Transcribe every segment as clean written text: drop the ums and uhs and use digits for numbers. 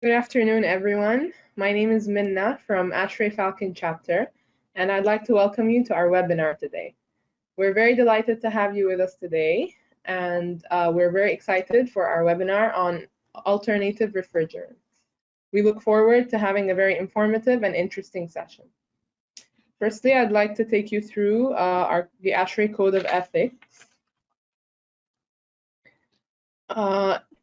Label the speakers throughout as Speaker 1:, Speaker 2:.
Speaker 1: Good afternoon, everyone. My name is Minna from ASHRAE Falcon Chapter, and I'd like to welcome you to our webinar today. We're very delighted to have you with us today, and we're very excited for our webinar on alternative refrigerants. We look forward to having a very informative and interesting session. Firstly, I'd like to take you through the ASHRAE Code of Ethics.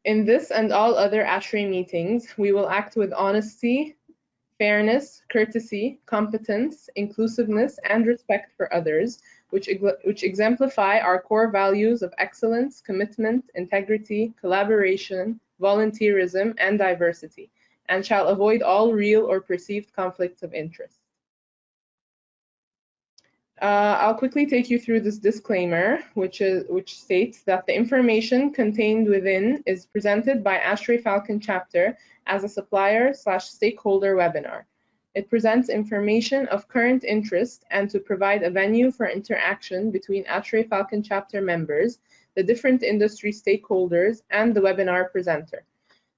Speaker 1: In this and all other ASHRAE meetings, we will act with honesty, fairness, courtesy, competence, inclusiveness, and respect for others, which exemplify our core values of excellence, commitment, integrity, collaboration, volunteerism, and diversity, and shall avoid all real or perceived conflicts of interest. I'll quickly take you through this disclaimer, which states that the information contained within is presented by ASHRAE Falcon Chapter as a supplier/stakeholder webinar. It presents information of current interest and to provide a venue for interaction between ASHRAE Falcon Chapter members, the different industry stakeholders, and the webinar presenter.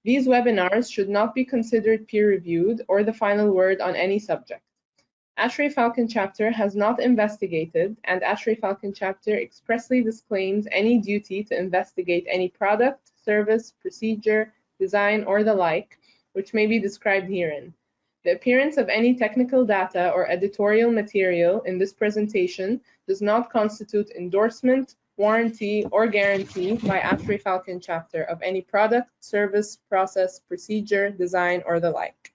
Speaker 1: These webinars should not be considered peer-reviewed or the final word on any subject. ASHRAE Falcon Chapter has not investigated, and ASHRAE Falcon Chapter expressly disclaims any duty to investigate any product, service, procedure, design, or the like, which may be described herein. The appearance of any technical data or editorial material in this presentation does not constitute endorsement, warranty, or guarantee by ASHRAE Falcon Chapter of any product, service, process, procedure, design, or the like.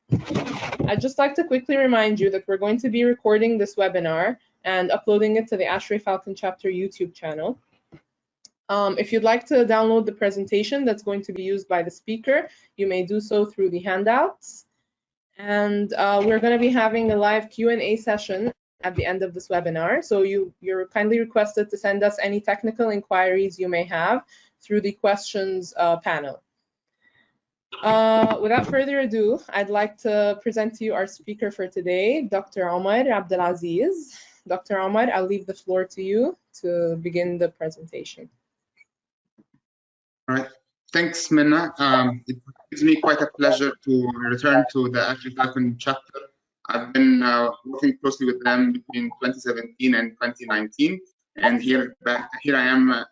Speaker 1: I'd just like to quickly remind you that we're going to be recording this webinar and uploading it to the ASHRAE Falcon Chapter YouTube channel. If you'd like to download the presentation that's going to be used by the speaker, you may do so through the handouts. And we're going to be having a live Q&A session at the end of this webinar. So you're kindly requested to send us any technical inquiries you may have through the questions panel. Without further ado, I'd like to present to you our speaker for today, Dr. Omar Abdelaziz. Dr. Omar, I'll leave the floor to you to begin the presentation.
Speaker 2: All right. Thanks, Minna. It gives me quite a pleasure to return to the ASHRAE Falcon Chapter. I've been working closely with them between 2017 and 2019, and here I am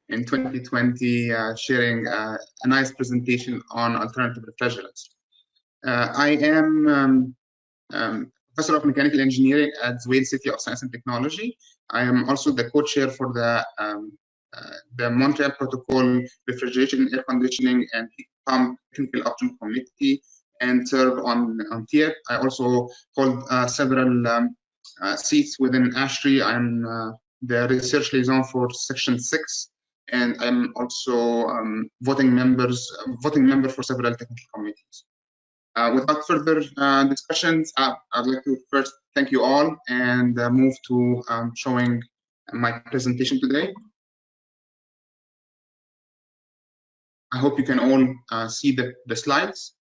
Speaker 2: in 2020 sharing a nice presentation on alternative refrigerants. I am Professor of Mechanical Engineering at Zuwail City of Science and Technology. I am also the co-chair for the Montreal Protocol Refrigeration, Air Conditioning, and Heat Pump Technical Option Committee, and serve on TIEP. I also hold several seats within ASHRAE. I'm the research liaison for Section 6, and I'm also voting member for several technical committees. Without further discussions, I'd like to first thank you all and move to showing my presentation today. I hope you can all see the slides.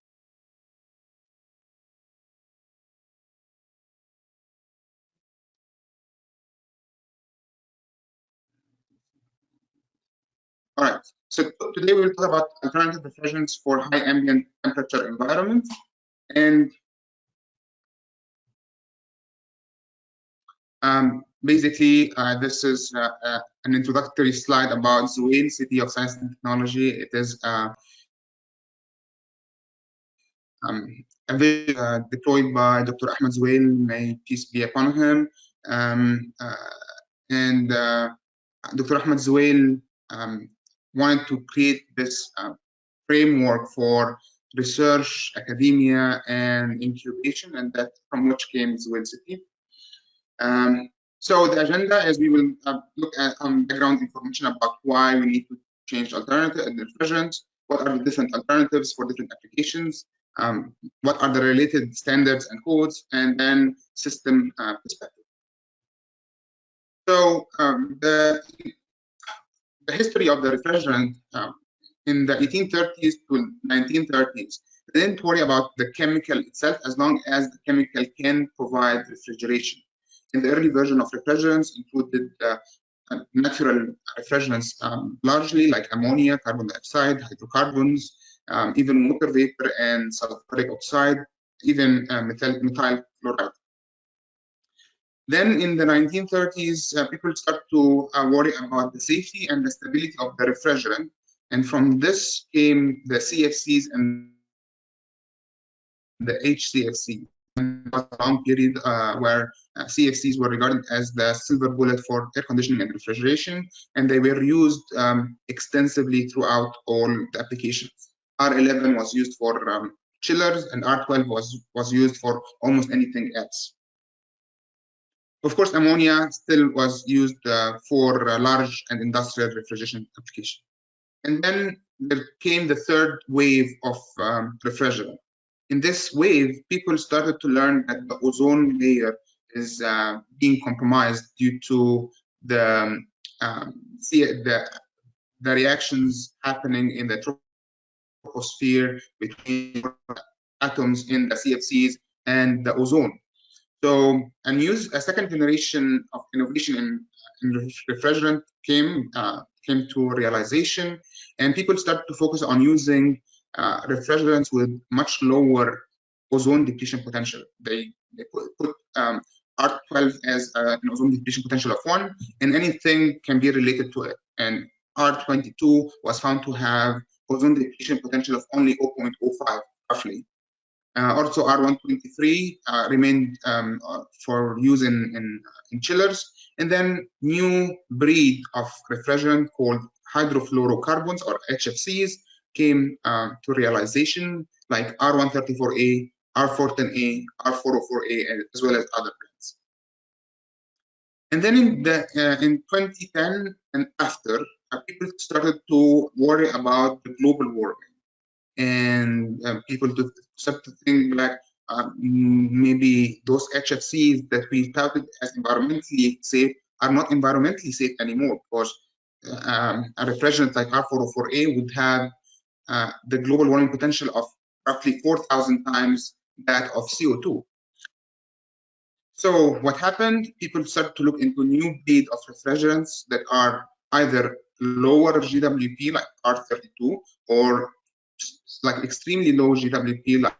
Speaker 2: All right, so today we will talk about alternative refrigerants for high ambient temperature environments. And basically, this is an introductory slide about Zuwail City of Science and Technology. It is deployed by Dr. Ahmed Zuwail, may peace be upon him. Dr. Ahmed Zuwail wanted to create this framework for research, academia, and incubation, and that from which came Zuwail City. So the agenda is we will look at background information about why we need to change alternative refrigerants, what are the different alternatives for different applications, what are the related standards and codes, and then system perspective. So the history of the refrigerant in the 1830s to 1930s, they didn't worry about the chemical itself as long as the chemical can provide refrigeration. In the early version of refrigerants included natural refrigerants, largely like ammonia, carbon dioxide, hydrocarbons, even water vapor and sulfuric oxide, even methyl chloride. Then in the 1930s, people start to worry about the safety and the stability of the refrigerant. And from this came the CFCs and the HCFC. And a long period where CFCs were regarded as the silver bullet for air conditioning and refrigeration, and they were used extensively throughout all the applications. R11 was used for chillers, and R12 was used for almost anything else. Of course, ammonia still was used for large and industrial refrigeration application. And then there came the third wave of refrigerant. In this wave, people started to learn that the ozone layer is being compromised due to the reactions happening in the troposphere between atoms in the CFCs and the ozone. So, a second generation of innovation in refrigerant came to realization, and people started to focus on using refrigerants with much lower ozone depletion potential. They put R12 as an ozone depletion potential of 1, and anything can be related to it. And R22 was found to have ozone depletion potential of only 0.05, roughly. Also, R123 remained for use in chillers, and then new breed of refrigerant called hydrofluorocarbons, or HFCs, came to realization, like R134A, R410A, R404A, as well as other brands. And then in 2010 and after, people started to worry about the global warming. And people start to think like maybe those HFCs that we touted as environmentally safe are not environmentally safe anymore, because a refrigerant like R404A would have the global warming potential of roughly 4,000 times that of CO2. So what happened? People started to look into new breed of refrigerants that are either lower GWP, like R32, or like extremely low GWP, like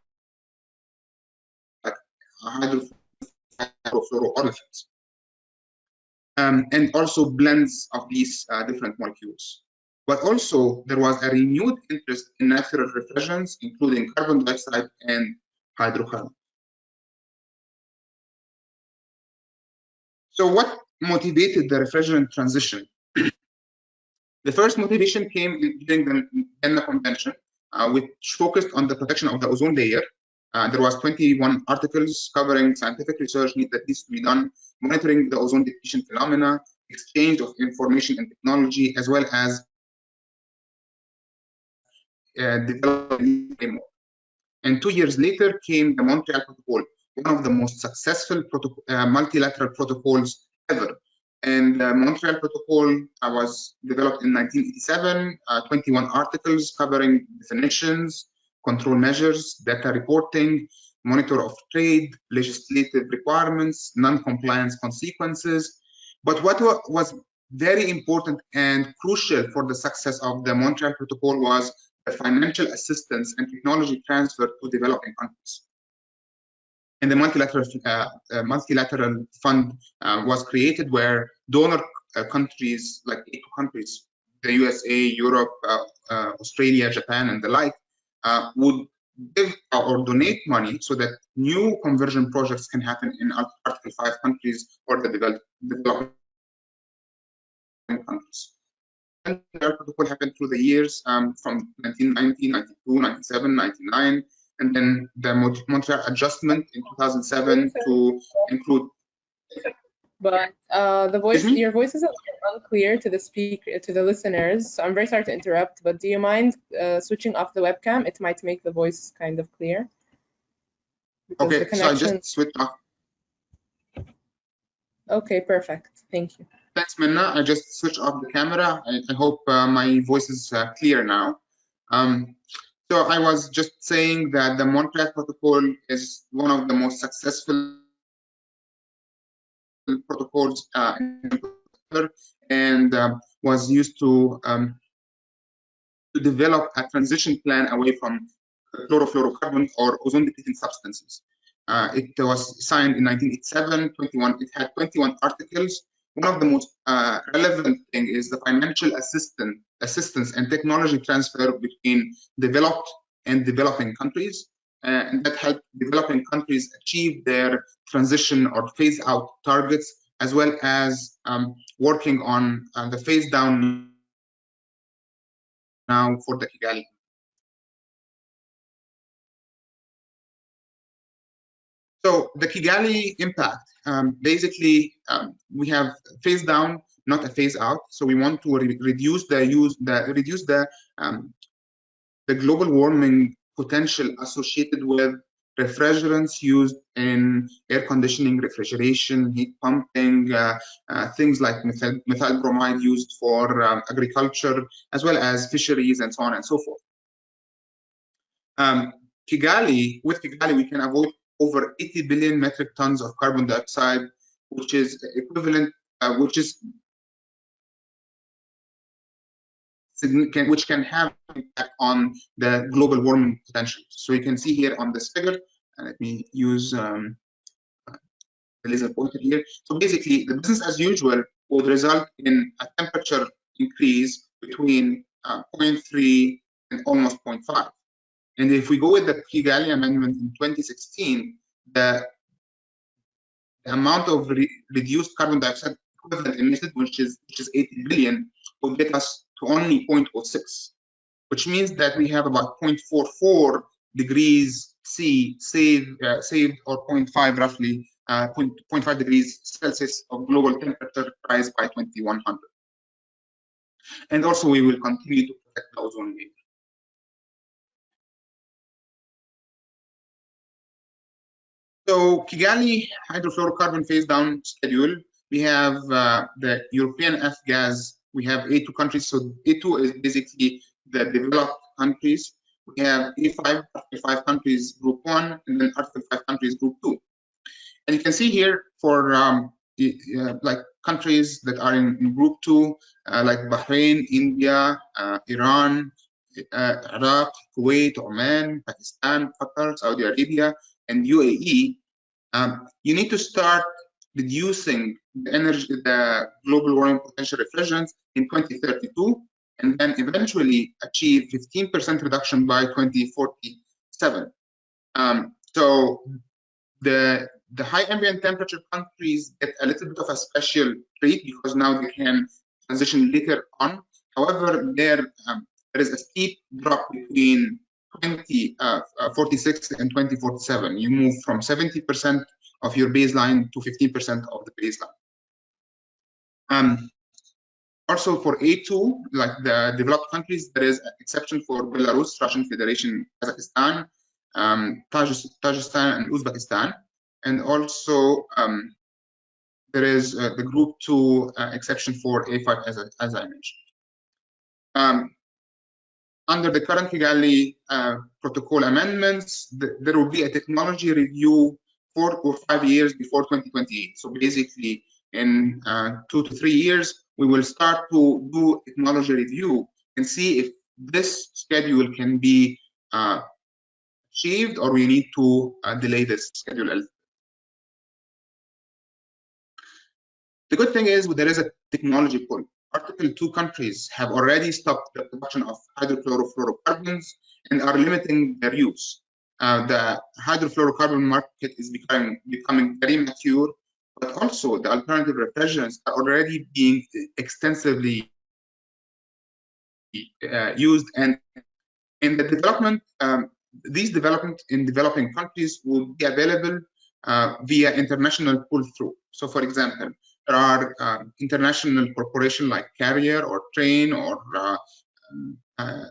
Speaker 2: hydrofluoroolefins, and also blends of these different molecules. But also there was a renewed interest in natural refrigerants, including carbon dioxide and hydrocarbon. So what motivated the refrigerant transition? The first motivation came during the Vienna Convention, which focused on the protection of the ozone layer. There was 21 articles covering scientific research that needs to be done, monitoring the ozone depletion phenomena, exchange of information and technology, as well as developing a framework. And 2 years later came the Montreal Protocol, one of the most successful multilateral protocols ever. And the Montreal Protocol was developed in 1987, 21 articles covering definitions, control measures, data reporting, monitor of trade, legislative requirements, non-compliance consequences. But what was very important and crucial for the success of the Montreal Protocol was the financial assistance and technology transfer to developing countries. And the multilateral fund was created, where donor countries, like 8 countries, the USA, Europe, Australia, Japan, and the like, would give or donate money so that new conversion projects can happen in Article 5 countries or the developing countries. And the protocol happened through the years from 1990, 92, 97, 99. And then the Montreal adjustment in 2007 to include.
Speaker 1: But your voice is a little unclear to the listeners. So I'm very sorry to interrupt, but do you mind switching off the webcam? It might make the voice kind of clear.
Speaker 2: Okay, so I just switched off.
Speaker 1: Okay, perfect. Thank you.
Speaker 2: Thanks, Minna. I just switched off the camera. I hope my voice is clear now. So I was just saying that the Montreal Protocol is one of the most successful protocols and was used to to develop a transition plan away from chlorofluorocarbon or ozone-depleting substances. It was signed in 1987. It had 21 articles. One of the most relevant thing is the financial assistance and technology transfer between developed and developing countries, and that helped developing countries achieve their transition or phase out targets, as well as working on the phase down now for the Kigali. So the Kigali impact, basically, we have phase down, not a phase out. So we want to reduce the global warming potential associated with refrigerants used in air conditioning, refrigeration, heat pumping, things like methyl bromide used for agriculture, as well as fisheries and so on and so forth. With Kigali, we can avoid over 80 billion metric tons of carbon dioxide, which is equivalent, which can have an impact on the global warming potential. So you can see here on this figure, and let me use the laser pointer here. So basically, the business as usual would result in a temperature increase between 0.3 and almost 0.5. And if we go with the Kigali Amendment in 2016, the amount of reduced carbon dioxide equivalent emitted, which is 80 billion, will get us to only 0.06, which means that we have about 0.44 degrees C saved, or 0.5 roughly, 0.5 degrees Celsius of global temperature rise by 2100. And also, we will continue to protect the ozone layer. So Kigali hydrofluorocarbon phase down schedule. We have the European F-gas. We have A2 countries. So A2 is basically the developed countries. We have A5, Article 5 countries, Group 1, and then Article 5 countries, Group 2. And you can see here for like countries that are in Group 2, like Bahrain, India, Iran, Iraq, Kuwait, Oman, Pakistan, Qatar, Saudi Arabia, and UAE. You need to start reducing the global warming potential refrigerants in 2032, and then eventually achieve 15% reduction by 2047. So the high ambient temperature countries get a little bit of a special treat because now they can transition later on. However, there is a steep drop between 2046 and 2047. You move from 70% of your baseline to 15% of the baseline. Also for A2, like the developed countries, there is an exception for Belarus, Russian Federation, Kazakhstan, Tajikistan, and Uzbekistan. And also there is the Group 2 exception for A5, as I mentioned. Under the current Kigali protocol amendments, there will be a technology review 4 or 5 years before 2028. So basically, in 2 to 3 years, we will start to do technology review and see if this schedule can be achieved, or we need to delay this schedule. The good thing is there is a technology pull. Article 2 countries have already stopped the production of hydrofluorocarbons and are limiting their use. The hydrofluorocarbon market is becoming very mature, but also the alternative refrigerants are already being extensively used, and in the development, these development in developing countries will be available via international pull-through. So, for example, there are international corporations like Carrier or Train or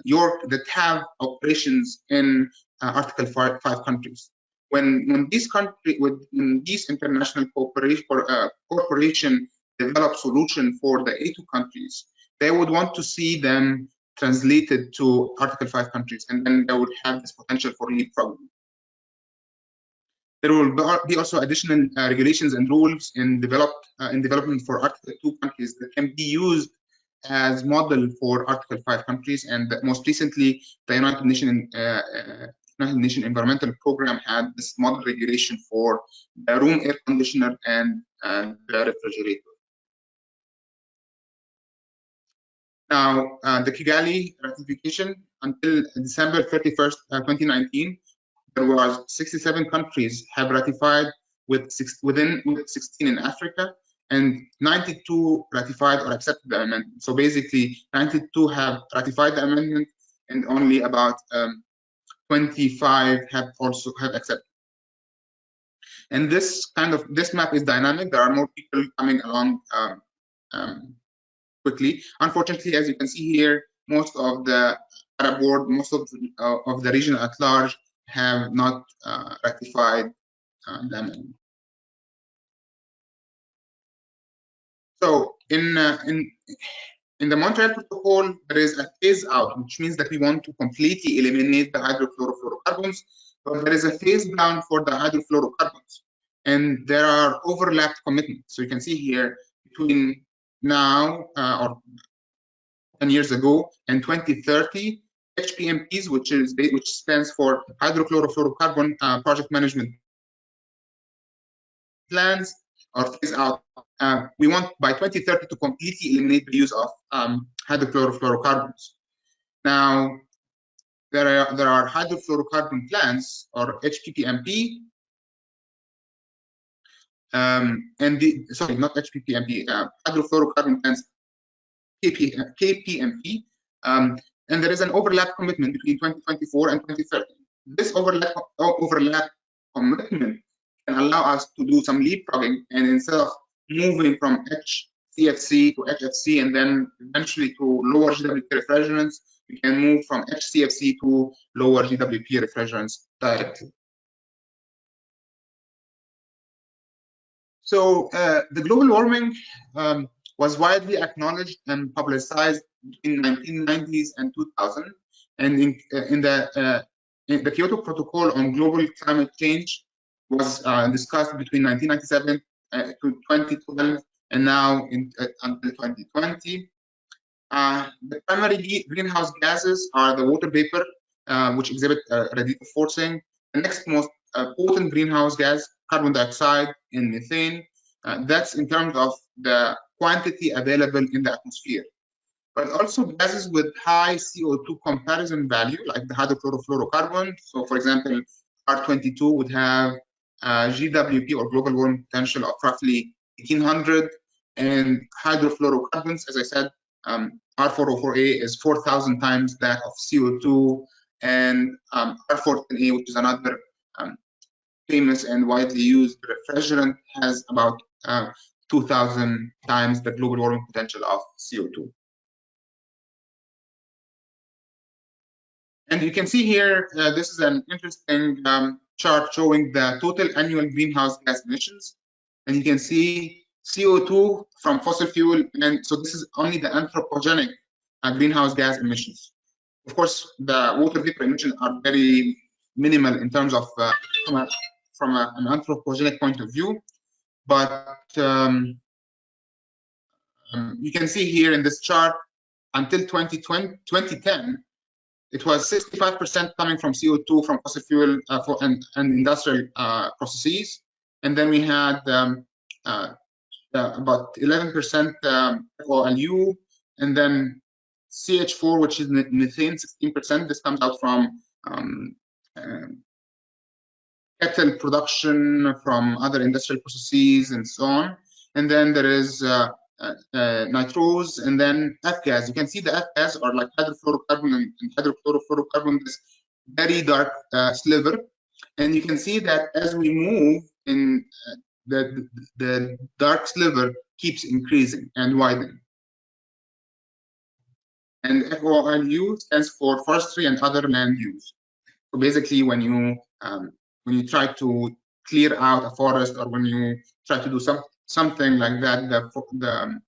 Speaker 2: York that have operations in Article 5 countries. When these international corporation develop solution for the A2 countries, they would want to see them translated to Article 5 countries, and then they would have this potential for leapfrogging. There will be also additional regulations and rules in development for Article 2 countries that can be used as model for Article 5 countries, and most recently, the United Nations Environmental Program had this model regulation for the room air conditioner and the refrigerator. Now, the Kigali ratification until December 31st, 2019, there was 67 countries have ratified with 16 in Africa, and 92 ratified or accepted the amendment. So basically, 92 have ratified the amendment, and only about 25 have accepted. And this map is dynamic. There are more people coming along quickly. Unfortunately, as you can see here, most of the Arab world, most of the region at large have not ratified the amendment. So in the Montreal Protocol, there is a phase out, which means that we want to completely eliminate the hydrofluorofluorocarbons, but there is a phase down for the hydrofluorocarbons, and there are overlapped commitments. So you can see here between now or 10 years ago and 2030, HPMPs, which stands for hydrochlorofluorocarbon project management plans, or phase out. We want by 2030 to completely eliminate the use of hydrochlorofluorocarbons. Now, there are hydrofluorocarbon plants, or HPPMP, not HPPMP, hydrofluorocarbon plants, KPMP, and there is an overlap commitment between 2024 and 2030. This overlap commitment can allow us to do some leapfrogging, and instead of moving from HCFC to HFC and then eventually to lower GWP refrigerants, we can move from HCFC to lower GWP refrigerants directly. So the global warming was widely acknowledged and publicized in 1990s and 2000, and in the Kyoto Protocol on Global Climate Change was discussed between 1997 to 2012, and now until 2020. The primary greenhouse gases are the water vapor, which exhibit radiative forcing. The next most potent greenhouse gas, carbon dioxide and methane. That's in terms of the quantity available in the atmosphere. But also gases with high CO2 comparison value, like the hydrochlorofluorocarbon. So, for example, R22 would have GWP, or global warming potential, of roughly 1800, and hydrofluorocarbons, as I said, R404A is 4,000 times that of CO2, and R14A, which is another famous and widely used refrigerant, has about 2,000 times the global warming potential of CO2. And you can see here, this is an interesting chart showing the total annual greenhouse gas emissions. And you can see CO2 from fossil fuel, and so this is only the anthropogenic greenhouse gas emissions. Of course, the water vapor emissions are very minimal in terms of from an anthropogenic point of view, but you can see here in this chart, until 2010, it was 65% coming from CO2 from fossil fuel and industrial processes, and then we had about 11% FOLU, and then CH4, which is methane, 16%. This comes out from cattle production, from other industrial processes, and so on. And then there is nitrose, and then F-gas. You can see the F-gas are like hydrofluorocarbon and hydrofluorofluorocarbon, this very dark sliver. And you can see that as we move in, the dark sliver keeps increasing and widening. And FOLU stands for forestry and other land use. So basically, when you try to clear out a forest, or when you try to do something like that, the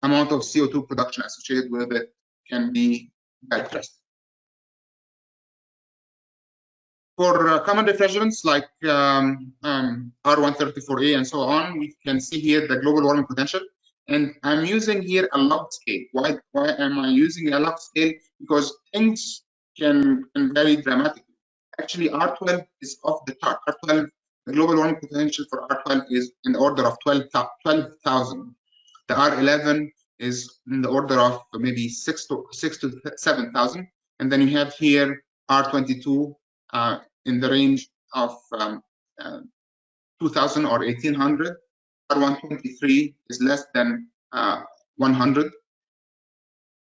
Speaker 2: amount of CO2 production associated with it can be addressed. For common refrigerants like R134A and so on, we can see here the global warming potential. And I'm using here a log scale. Why am I using a log scale? Because things can vary dramatically. Actually, R12 is off the chart. R12, the global warming potential for R12 is in the order of 12,000. The R11 is in the order of maybe 6 to 7,000. And then you have here R22 in the range of 2,000 or 1,800. R123 is less than 100.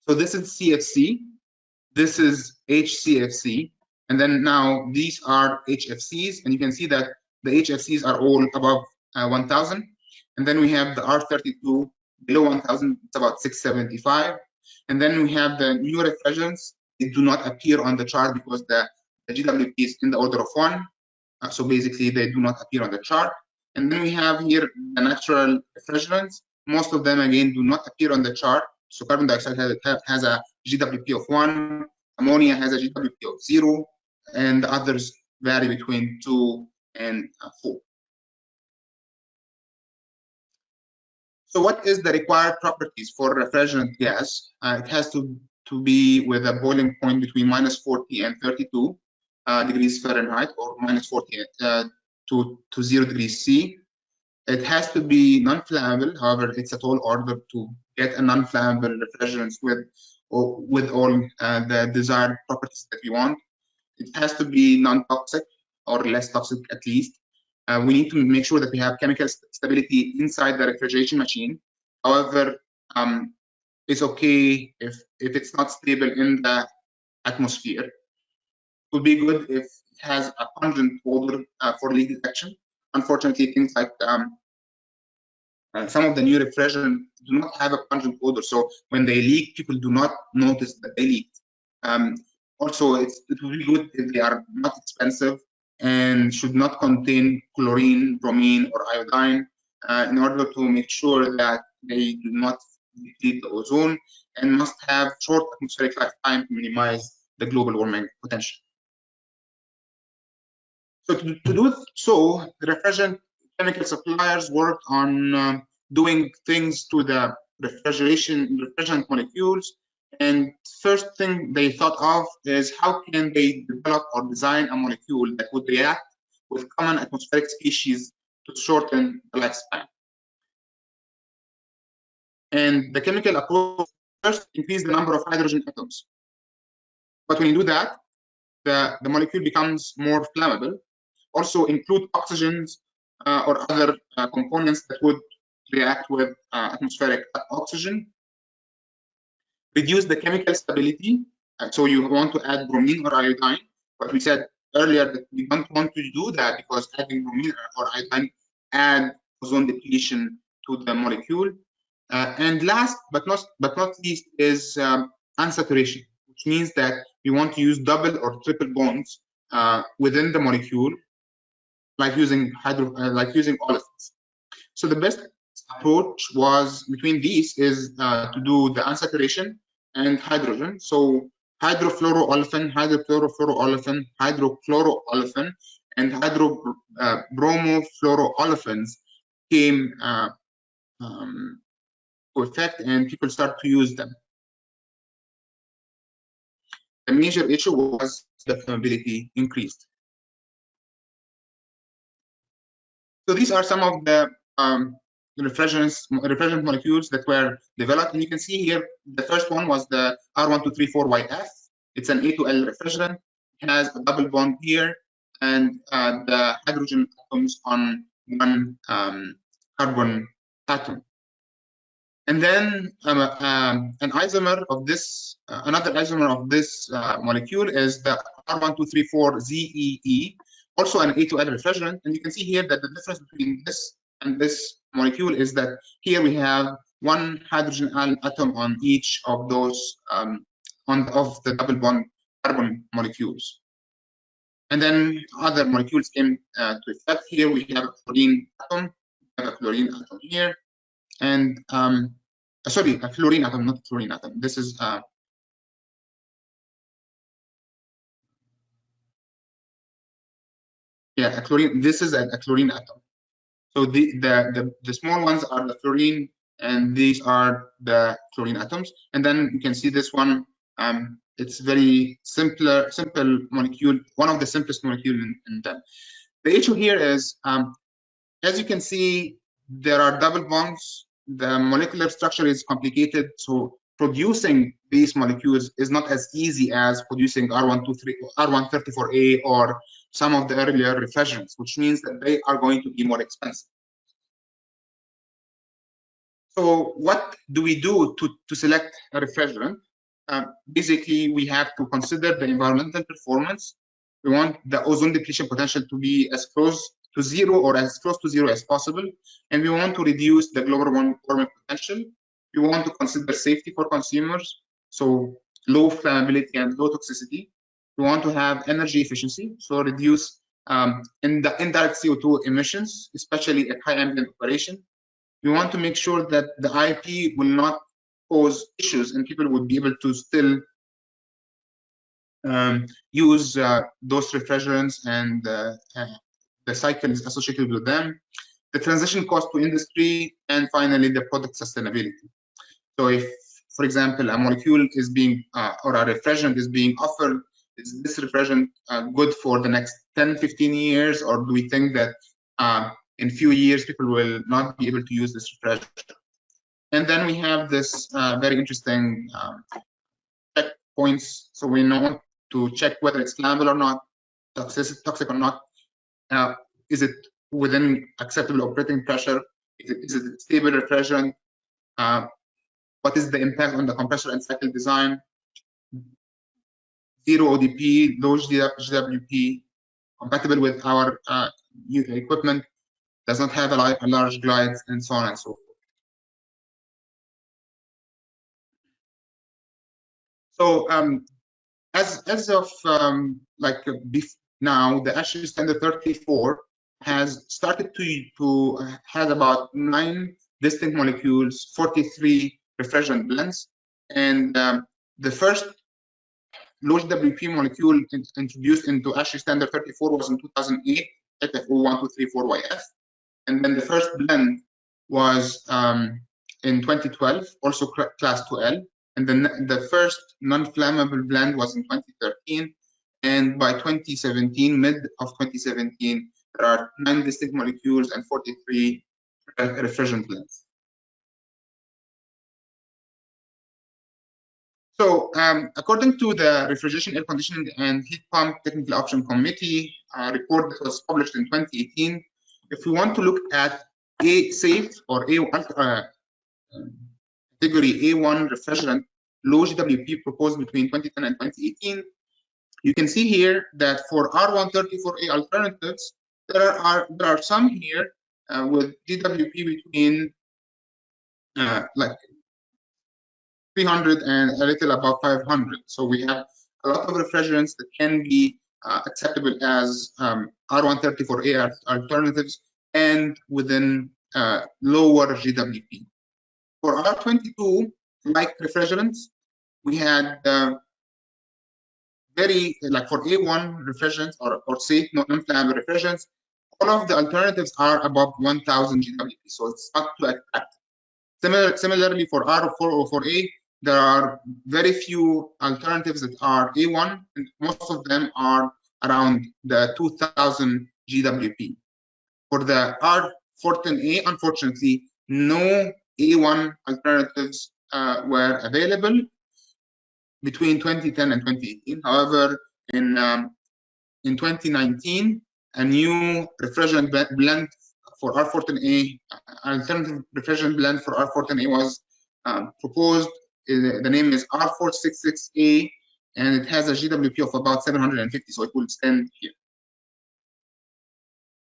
Speaker 2: So this is CFC. This is HCFC. And then now these are HFCs. And you can see that the HFCs are all above 1,000. And then we have the R32 below 1,000. It's about 675. And then we have the new refrigerants. They do not appear on the chart because the GWP is in the order of 1. So basically, they do not appear on the chart. And then we have here the natural refrigerants. Most of them, again, do not appear on the chart. So carbon dioxide has a GWP of 1, ammonia has a GWP of 0, and the others vary between 2 and 4. So what is the required properties for refrigerant gas? It has to be with a boiling point between -40 and 32 degrees Fahrenheit, or -40 to 0 degrees C. It has to be non-flammable. However, it's a tall order to get a non-flammable refrigerant with all the desired properties that we want. It has to be non-toxic or less toxic at least. We need to make sure that we have chemical stability inside the refrigeration machine. However, it's okay if it's not stable in the atmosphere. It would be good if it has a pungent odor for leak detection. Unfortunately, things like some of the new refrigerants do not have a pungent odor, so when they leak, people do not notice that they leaked. Also, it would be good if they are not expensive and should not contain chlorine, bromine, or iodine in order to make sure that they do not deplete the ozone, and must have short atmospheric lifetime to minimize the global warming potential. So to do so, the refrigerant chemical suppliers worked on doing things to the refrigerant molecules. And first thing they thought of is how can they develop or design a molecule that would react with common atmospheric species to shorten the lifespan. And the chemical approach first increase the number of hydrogen atoms. But when you do that, the molecule becomes more flammable. Also include oxygens or other components that would react with atmospheric oxygen. Reduce the chemical stability. So you want to add bromine or iodine, but we said earlier that we don't want to do that because adding bromine or iodine add ozone depletion to the molecule. And last but not least is unsaturation, which means that we want to use double or triple bonds within the molecule, like using olefins. So the best approach was between these is to do the unsaturation and hydrogen. So hydrofluoroolefin, hydrochlorofluoroolefin, hydrochloroolefin, and hydrobromofluoroolefins came to effect, and people start to use them. The major issue was the flammability increased. So these are some of the refrigerant molecules that were developed, and you can see here the first one was the R1234YF. It's an A2L refrigerant. It has a double bond here, and the hydrogen atoms on one carbon atom. And then an isomer of this, another isomer of this molecule is the R1234ZEE, also an A2L refrigerant. And you can see here that the difference between this and this molecule is that here we have one hydrogen atom on each of those of the double bond carbon molecules. And then other molecules came to effect. Here we have a fluorine atom, here, and sorry, a fluorine atom, not a fluorine atom. This is yeah, a chlorine. This is a chlorine atom. So the small ones are the fluorine and these are the chlorine atoms. And then you can see this one. It's very simple molecule, one of the simplest molecules in them. The issue here is, as you can see, there are double bonds. The molecular structure is complicated, so producing these molecules is not as easy as producing R134A or some of the earlier refrigerants, which means that they are going to be more expensive. So what do we do to select a refrigerant? Basically, we have to consider the environmental performance. We want the ozone depletion potential to be as close to zero or as close to zero as possible. And we want to reduce the global warming potential. We want to consider safety for consumers, so low flammability and low toxicity. We want to have energy efficiency, so reduce in the indirect CO2 emissions, especially at high ambient operation. We want to make sure that the IP will not cause issues and people would be able to still use those refrigerants and the cycles associated with them, the transition cost to industry, and finally the product sustainability. So if, for example, a molecule is being or a refrigerant is being offered, is this refrigerant good for the next 10, 15 years, or do we think that in few years people will not be able to use this refrigerant? And then we have this very interesting checkpoints. So we know to check whether it's flammable or not, toxic or not. Is it within acceptable operating pressure? Is it a stable refrigerant? What is the impact on the compressor and cycle design? Zero ODP, low GWP, compatible with our equipment, does not have a large glides, and so on and so forth. So as of now, the ASHRAE standard 34 has started to have about 9 distinct molecules, 43 refrigerant blends, and the first low GWP molecule introduced into ASHRAE standard 34 was in 2008, FF01234YF, and then the first blend was in 2012, also class 2L, and then the first non-flammable blend was in 2013, and by 2017, mid of 2017, there are 9 distinct molecules and 43 refrigerant blends. So according to the Refrigeration, Air Conditioning and Heat Pump Technical Option Committee report that was published in 2018, if we want to look at a safe or category A1 refrigerant low GWP proposed between 2010 and 2018, you can see here that for R134A alternatives, there are some here with GWP between like 300 and a little above 500. So we have a lot of refrigerants that can be acceptable as R134A alternatives and within lower GWP. For R22, like refrigerants, we had very, like for A1 refrigerants or safe non-flammable refrigerants, all of the alternatives are above 1000 GWP, so it's not too attractive. Similarly, for R404A, there are very few alternatives that are A1, and most of them are around the 2000 GWP. For the R14A, unfortunately, no A1 alternatives were available between 2010 and 2018. However, in 2019, a new refrigerant blend for R14A, alternative refrigerant blend for R14A was proposed. The name is R466A, and it has a GWP of about 750, so it will stand here.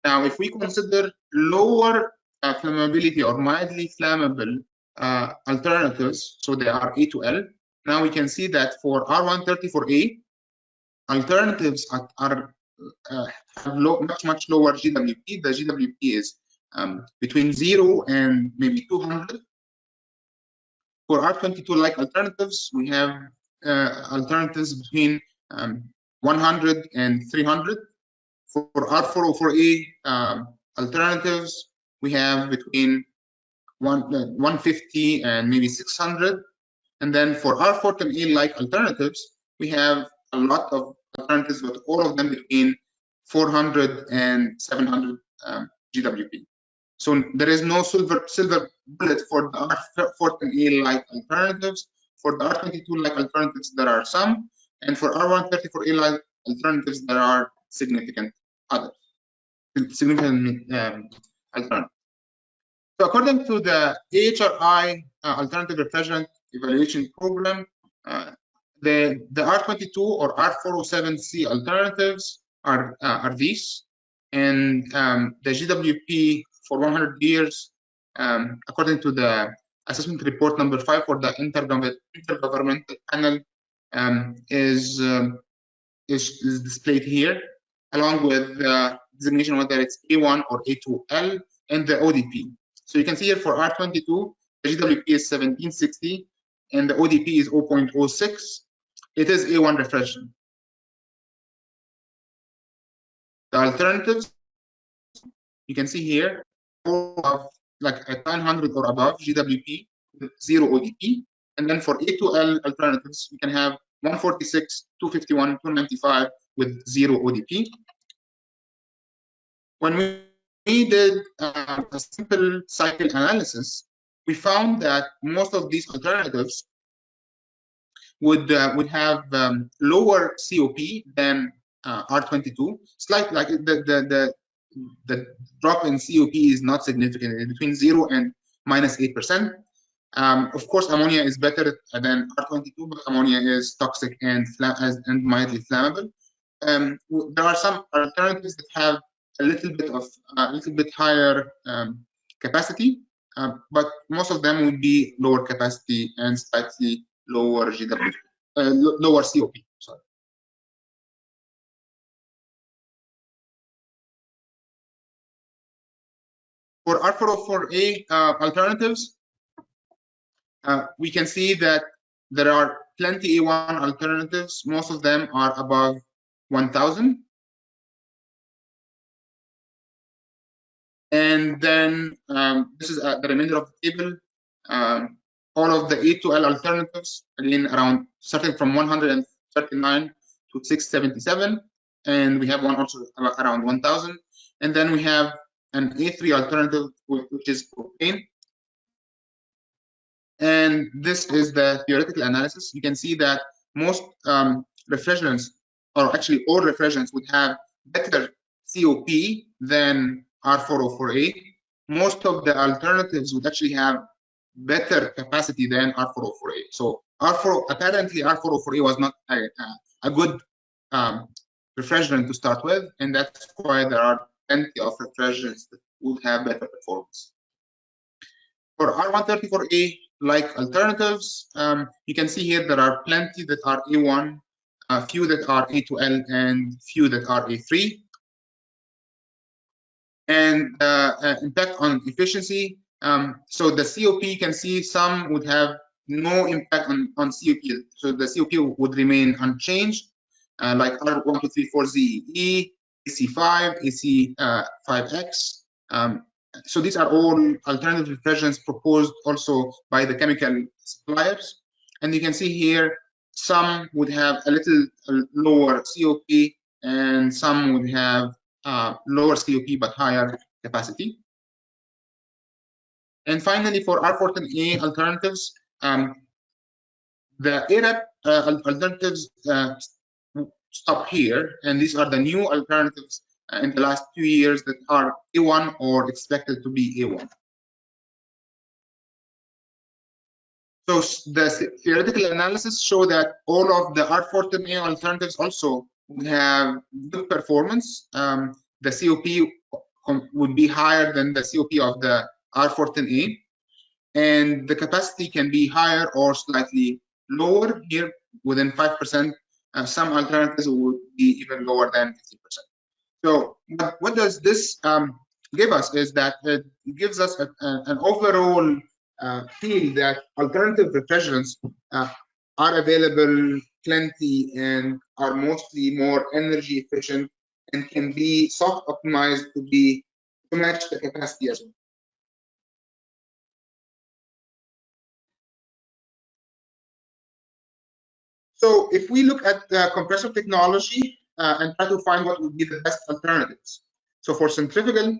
Speaker 2: Now, if we consider lower flammability or mildly flammable alternatives, so they are A to L, now we can see that for R134A, alternatives have much lower GWP. The GWP is between 0 and maybe 200. For R22-like alternatives, we have alternatives between 100 and 300. For R404A alternatives, we have between 150 and maybe 600. And then for R14A-like alternatives, we have a lot of alternatives, but all of them between 400 and 700 GWP. So there is no silver bullet for the R14A-like alternatives. For the R22-like alternatives, there are some, and for R134A-like alternatives, there are significant alternatives. So according to the AHRI Alternative Refrigerant Evaluation Program, the R22 or R407C alternatives are these, and the GWP for 100 years, according to the assessment report number 5 for the intergovernmental panel, is displayed here, along with designation whether it's A1 or A2L and the ODP. So you can see here for R22, the GWP is 1760 and the ODP is 0.06. It is A1 refrigerant. The alternatives, you can see here, of like at 900 or above GWP with 0 ODP. And then for A2L alternatives, you can have 146, 251, 295 with 0 ODP. When we did a simple cycle analysis, we found that most of these alternatives would have lower COP than R22. Slight, like the drop in COP is not significant, between 0 and -8%. Of course, ammonia is better than R22, but ammonia is toxic and mildly flammable. There are some alternatives that have a little bit higher capacity, but most of them would be lower capacity and slightly lower GWP, lower COP. Sorry. For R404A alternatives, we can see that there are plenty A1 alternatives. Most of them are above 1,000. And then this is the remainder of the table. All of the A2L alternatives, again, around starting from 139 to 677. And we have one also around 1,000. And then we have an A3 alternative, which is propane. And this is the theoretical analysis. You can see that most refrigerants, or actually all refrigerants, would have better COP than R404A. Most of the alternatives would actually have better capacity than R404A. So apparently R404A was not a good refrigerant to start with, and that's why there are plenty of refrigerants that would have better performance. For R134A like alternatives, you can see here there are plenty that are A1, few that are A2L, and few that are A3. And impact on efficiency. So the COP, you can see some would have no impact on COP. So the COP would remain unchanged, like R1234ZE, AC5, AC5X. So these are all alternative refrigerants proposed also by the chemical suppliers. And you can see here, some would have a little lower COP and some would have lower COP but higher capacity. And finally, for R14A alternatives, the ARAP alternatives stop here, and these are the new alternatives in the last 2 years that are A1 or expected to be A1. So the theoretical analysis show that all of the R14A alternatives also would have good performance. The COP would be higher than the COP of the R14A, and the capacity can be higher or slightly lower here within 5%. Some alternatives would be even lower than 50%. So what does this give us is that it gives us an overall feel that alternative refrigerants are available plenty and are mostly more energy efficient and can be soft optimized to match the capacity as well. So if we look at the compressor technology and try to find what would be the best alternatives. So for centrifugal,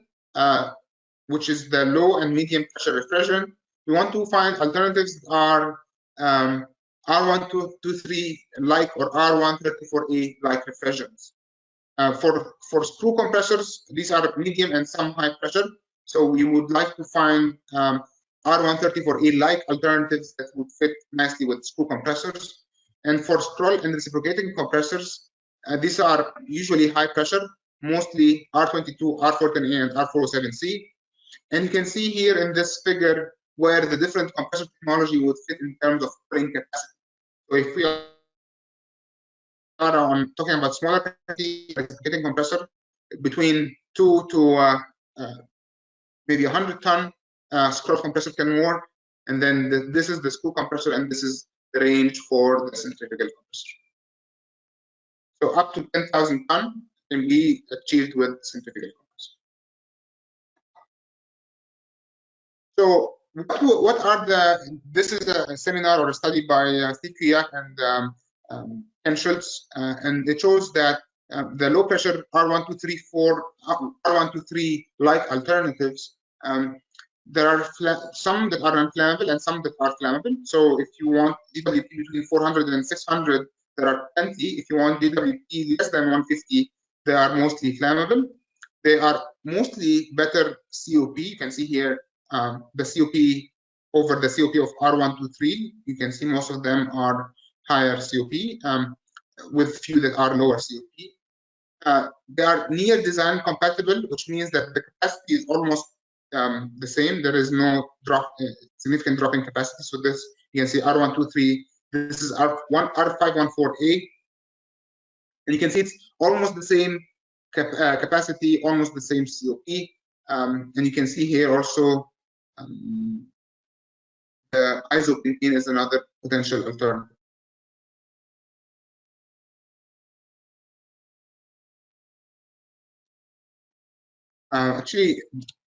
Speaker 2: which is the low and medium pressure refrigerant, we want to find alternatives that are R123 like or R134A like refrigerants. For screw compressors, these are medium and some high pressure. So we would like to find R134A like alternatives that would fit nicely with screw compressors. And for scroll and reciprocating compressors, these are usually high pressure, mostly R22, R14A, and R407C. And you can see here in this figure where the different compressor technology would fit in terms of cooling capacity. So if we are talking about smaller capacity, like getting compressor between 2 to maybe 100-ton scroll compressor can work, and then this is the screw compressor, and this is the range for the centrifugal compressor. So up to 10,000 ton can be achieved with centrifugal compressor. So what are this is a seminar or a study by Steve Kuyak and Ken Schultz, and it shows that the low pressure R1234 like alternatives, there are some that are unflammable and some that are flammable. So if you want DWP between 400 and 600, there are plenty. If you want DWP less than 150, they are mostly flammable. They are mostly better COP. You can see here the COP over the COP of R123. You can see most of them are higher COP, with few that are lower COP. They are near design compatible, which means that the capacity is almost the same. There is no significant drop in capacity. So this, you can see R123, this is R514A, and you can see it's almost the same capacity, almost the same COP. And you can see here also the isopropane is another potential alternative. Actually,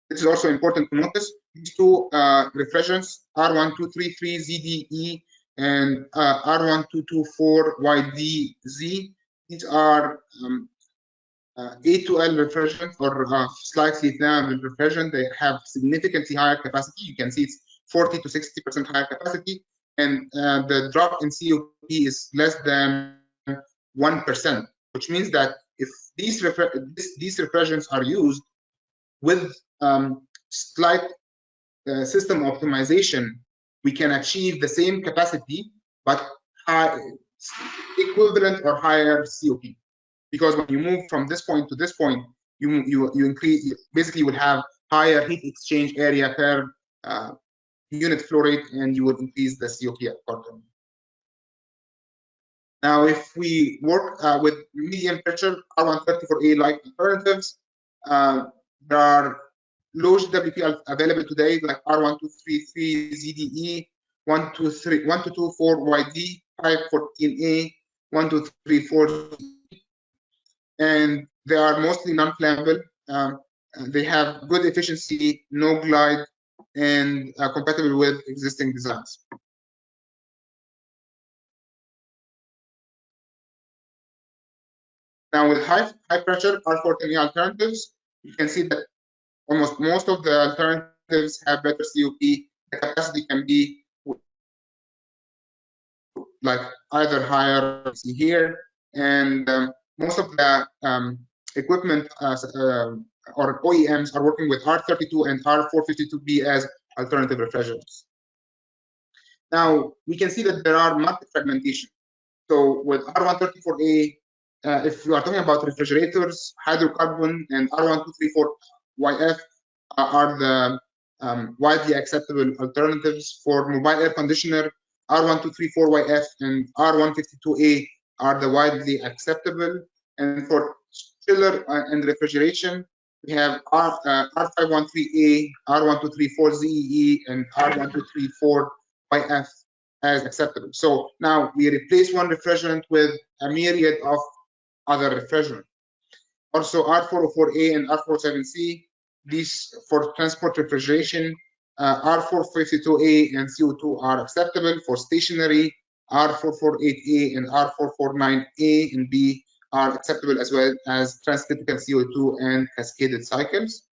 Speaker 2: this is also important to notice. These two refrigerants, R1233ZDE and R1224YDZ, these are A2L refrigerant or slightly flammable refrigerant. They have significantly higher capacity. You can see it's 40 to 60% higher capacity, and the drop in COP is less than 1%, which means that if these refrigerants are used with slight system optimization, we can achieve the same capacity but equivalent or higher COP. Because when you move from this point to this point, you increase, basically you would have higher heat exchange area per unit flow rate, and you would increase the COP accordingly. Now, if we work with medium pressure R134A like alternatives, there are low GWP available today, like R1233ZDE, 1224YD, 514A, 1234, and they are mostly non-flammable. They have good efficiency, no glide, and are compatible with existing designs. Now, with high pressure R14A alternatives, you can see that almost most of the alternatives have better COP. The capacity can be like either higher, see here, and most of the equipment or OEMs are working with R32 and R452B as alternative refrigerants. Now, we can see that there are market fragmentation. So with R134A, if we are talking about refrigerators, hydrocarbon and R1234YF are the widely acceptable alternatives. For mobile air conditioner, R1234YF and R152A are the widely acceptable. And for chiller and refrigeration, we have R513A, R1234ZEE, and R1234YF as acceptable. So now we replace one refrigerant with a myriad of other refrigerants. Also, R404A and R407C, these for transport refrigeration, R452A and CO2 are acceptable. For stationary, R448A and R449A and B are acceptable, as well as transcritical CO2 and cascaded cycles.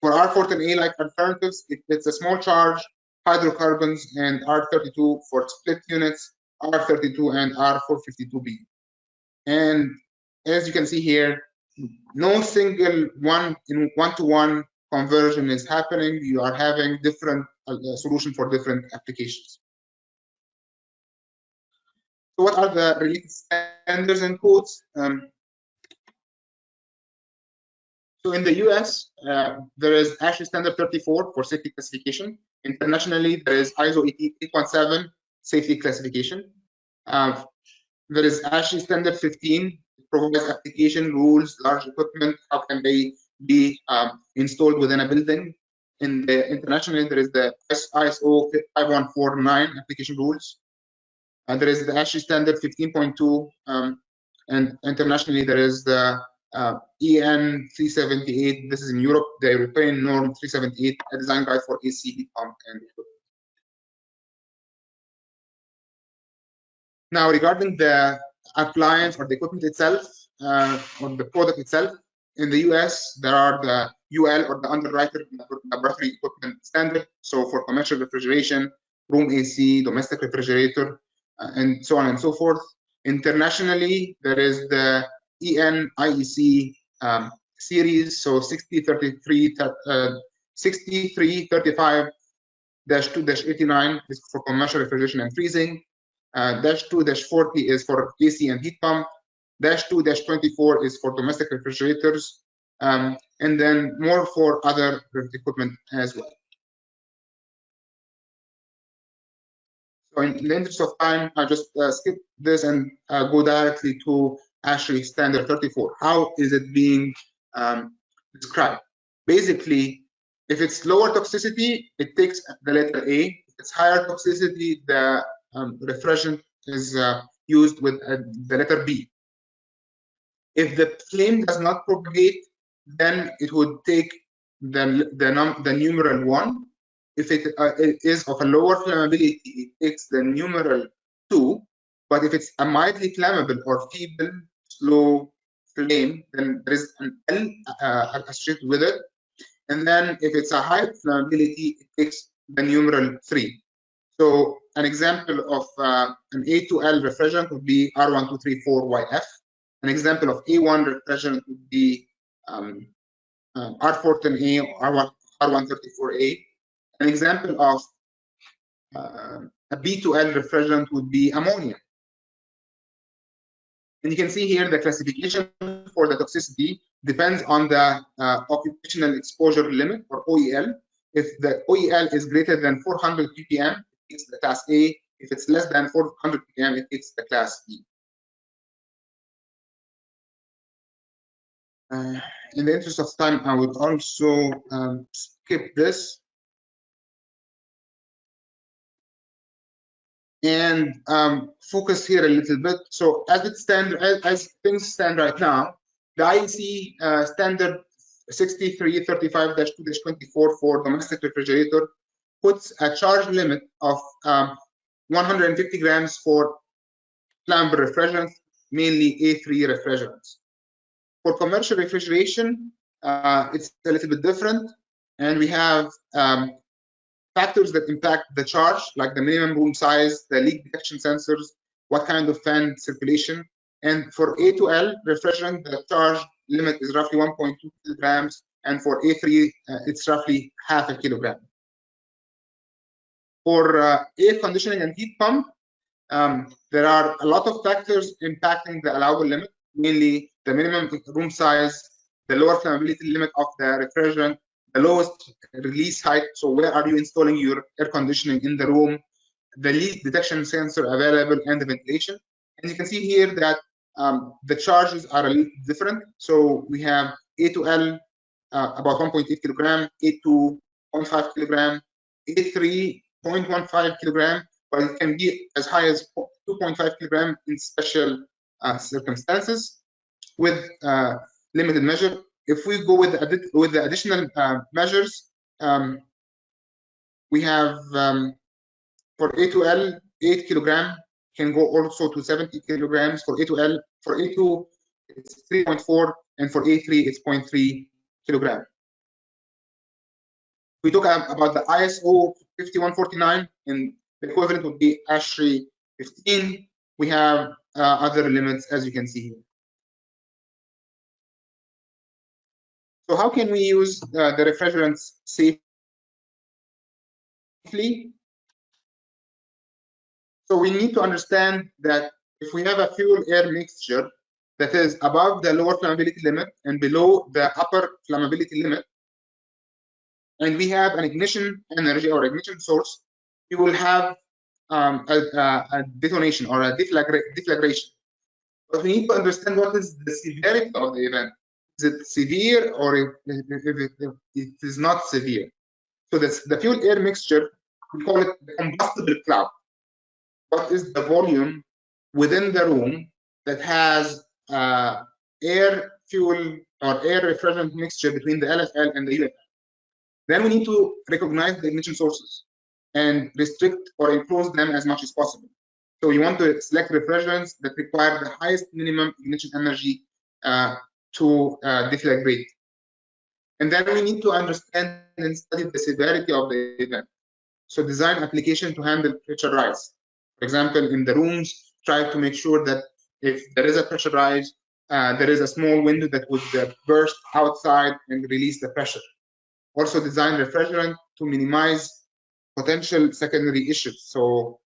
Speaker 2: For R14A like alternatives, it's a small charge, hydrocarbons, and R32 for split units, R32 and R452B. And as you can see here, no single one-to-one conversion is happening. You are having different solution for different applications. So what are the related standards and codes? So in the US, there is ASHRAE standard 34 for safety classification. Internationally, there is ISO 817 safety classification. There is ASHRAE standard 15, it provides application rules, large equipment, how can they be installed within a building. Internationally, there is the ISO 5149 application rules. There is the ASHRAE standard 15.2, and internationally there is the EN 378. This is in Europe, the European norm 378, a design guide for AC heat pump and equipment. Now, regarding the appliance or the equipment itself, or the product itself, in the US, there are the UL or the Underwriter Laboratory Equipment Standard. So for commercial refrigeration, room AC, domestic refrigerator, and so on and so forth. Internationally, there is the EN IEC series, so 6335-2-89 is for commercial refrigeration and freezing. -2-40 is for AC and heat pump. -2-24 is for domestic refrigerators, and then more for other equipment as well. So in the interest of time, I'll just skip this and go directly to ASHRAE standard 34. How is it being described? Basically, if it's lower toxicity, it takes the letter A. If it's higher toxicity, the refrigerant is used with the letter B. If the flame does not propagate, then it would take the numeral 1. If it is of a lower flammability, it takes the numeral 2. But if it's a mildly flammable or feeble, slow flame, then there is an L associated with it. And then if it's a high flammability, it takes the numeral 3. So an example of an A2L refrigerant would be R1234YF. An example of A1 refrigerant would be R14A or R134A. An example of a B2L refrigerant would be ammonia. And you can see here the classification for the toxicity depends on the occupational exposure limit, or OEL. If the OEL is greater than 400 ppm, it's the class A. If it's less than 400 ppm, it's the class B. In the interest of time, I would also skip this and focus here a little bit. So as things stand right now, the IEC standard 6335-2-24 for domestic refrigerator puts a charge limit of 150 grams for flammable refrigerants, mainly A3 refrigerants. For commercial refrigeration, it's a little bit different, and we have factors that impact the charge, like the minimum room size, the leak detection sensors, what kind of fan circulation. And for A2L refrigerant, the charge limit is roughly 1.2 kilograms, and for A3, it's roughly half a kilogram. For air conditioning and heat pump, there are a lot of factors impacting the allowable limit, mainly the minimum room size, the lower flammability limit of the refrigerant, the lowest release height, so where are you installing your air conditioning in the room, the leak detection sensor available, and the ventilation. And you can see here that the charges are a little different. So we have A2L about 1.8 kilogram, A2 0.5 kilogram, A3 0.15 kilogram, but it can be as high as 2.5 kilogram in special circumstances with limited measure. If we go with the additional measures, we have for A2L 8 kilogram, can go also to 70 kilograms. For A2L, for A2, it's 3.4, and for A3, it's 0.3 kilogram. We talk about the ISO 5149, and the equivalent would be ASHRAE 15. We have other limits, as you can see here. So how can we use the refrigerants safely? So we need to understand that if we have a fuel-air mixture that is above the lower flammability limit and below the upper flammability limit, and we have an ignition energy or ignition source, you will have a detonation or a deflagration. But we need to understand what is the severity of the event. Is it severe, or if it is not severe? So the fuel-air mixture, we call it the combustible cloud. What is the volume within the room that has air, fuel, or air refrigerant mixture between the LFL and the UFL? Then we need to recognize the ignition sources and restrict or enclose them as much as possible. So you want to select refrigerants that require the highest minimum ignition energy to deflagrate. And then we need to understand and study the severity of the event. So design application to handle pressure rise. For example, in the rooms, try to make sure that if there is a pressure rise, there is a small window that would burst outside and release the pressure. Also design refrigerant to minimize potential secondary issues. So,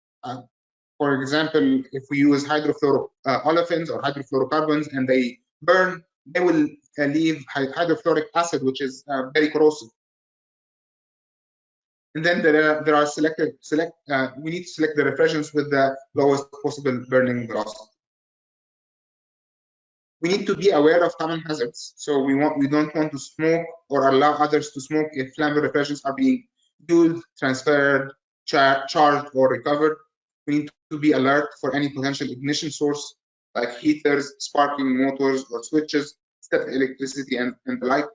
Speaker 2: for example, if we use hydrofluoroolefins or hydrofluorocarbons and they burn, they will leave hydrofluoric acid, which is very corrosive. And then we need to select the refrigerants with the lowest possible burning velocity. We need to be aware of common hazards. So we don't want to smoke or allow others to smoke if flammable refrigerants are being used, transferred, charged, or recovered. We need to be alert for any potential ignition source like heaters, sparking motors, or switches, static electricity, and the like.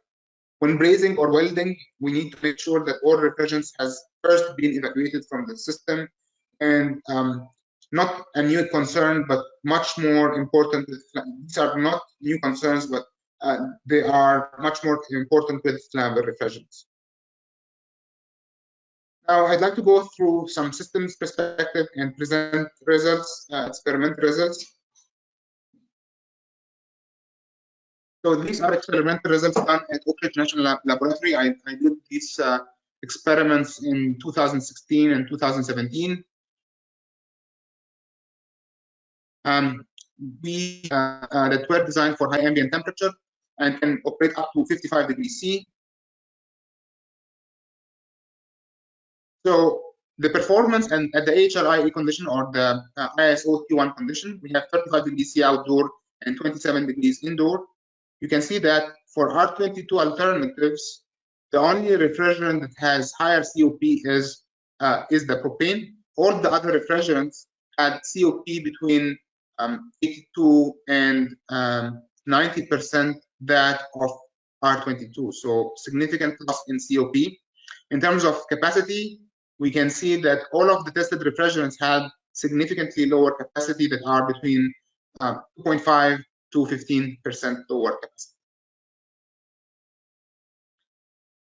Speaker 2: When brazing or welding, we need to make sure that all refrigerants has first been evacuated from the system, and not a new concern, but much more important. These are not new concerns, but they are much more important with flammable refrigerants. Now, I'd like to go through some systems perspective and present results, experimental results. So these are experimental results done at Oak Ridge National Laboratory. I did these experiments in 2016 and 2017. That were designed for high ambient temperature and can operate up to 55 degrees C. So the performance and at the ASHRAE condition or the ISO Q1 condition, we have 35 degrees C outdoor and 27 degrees indoor. You can see that for R22 alternatives, the only refrigerant that has higher COP is the propane. All the other refrigerants had COP between 82 and 90% that of R22. So significant loss in COP. In terms of capacity, we can see that all of the tested refrigerants had significantly lower capacity that are between 2.5 to 15% lower capacity.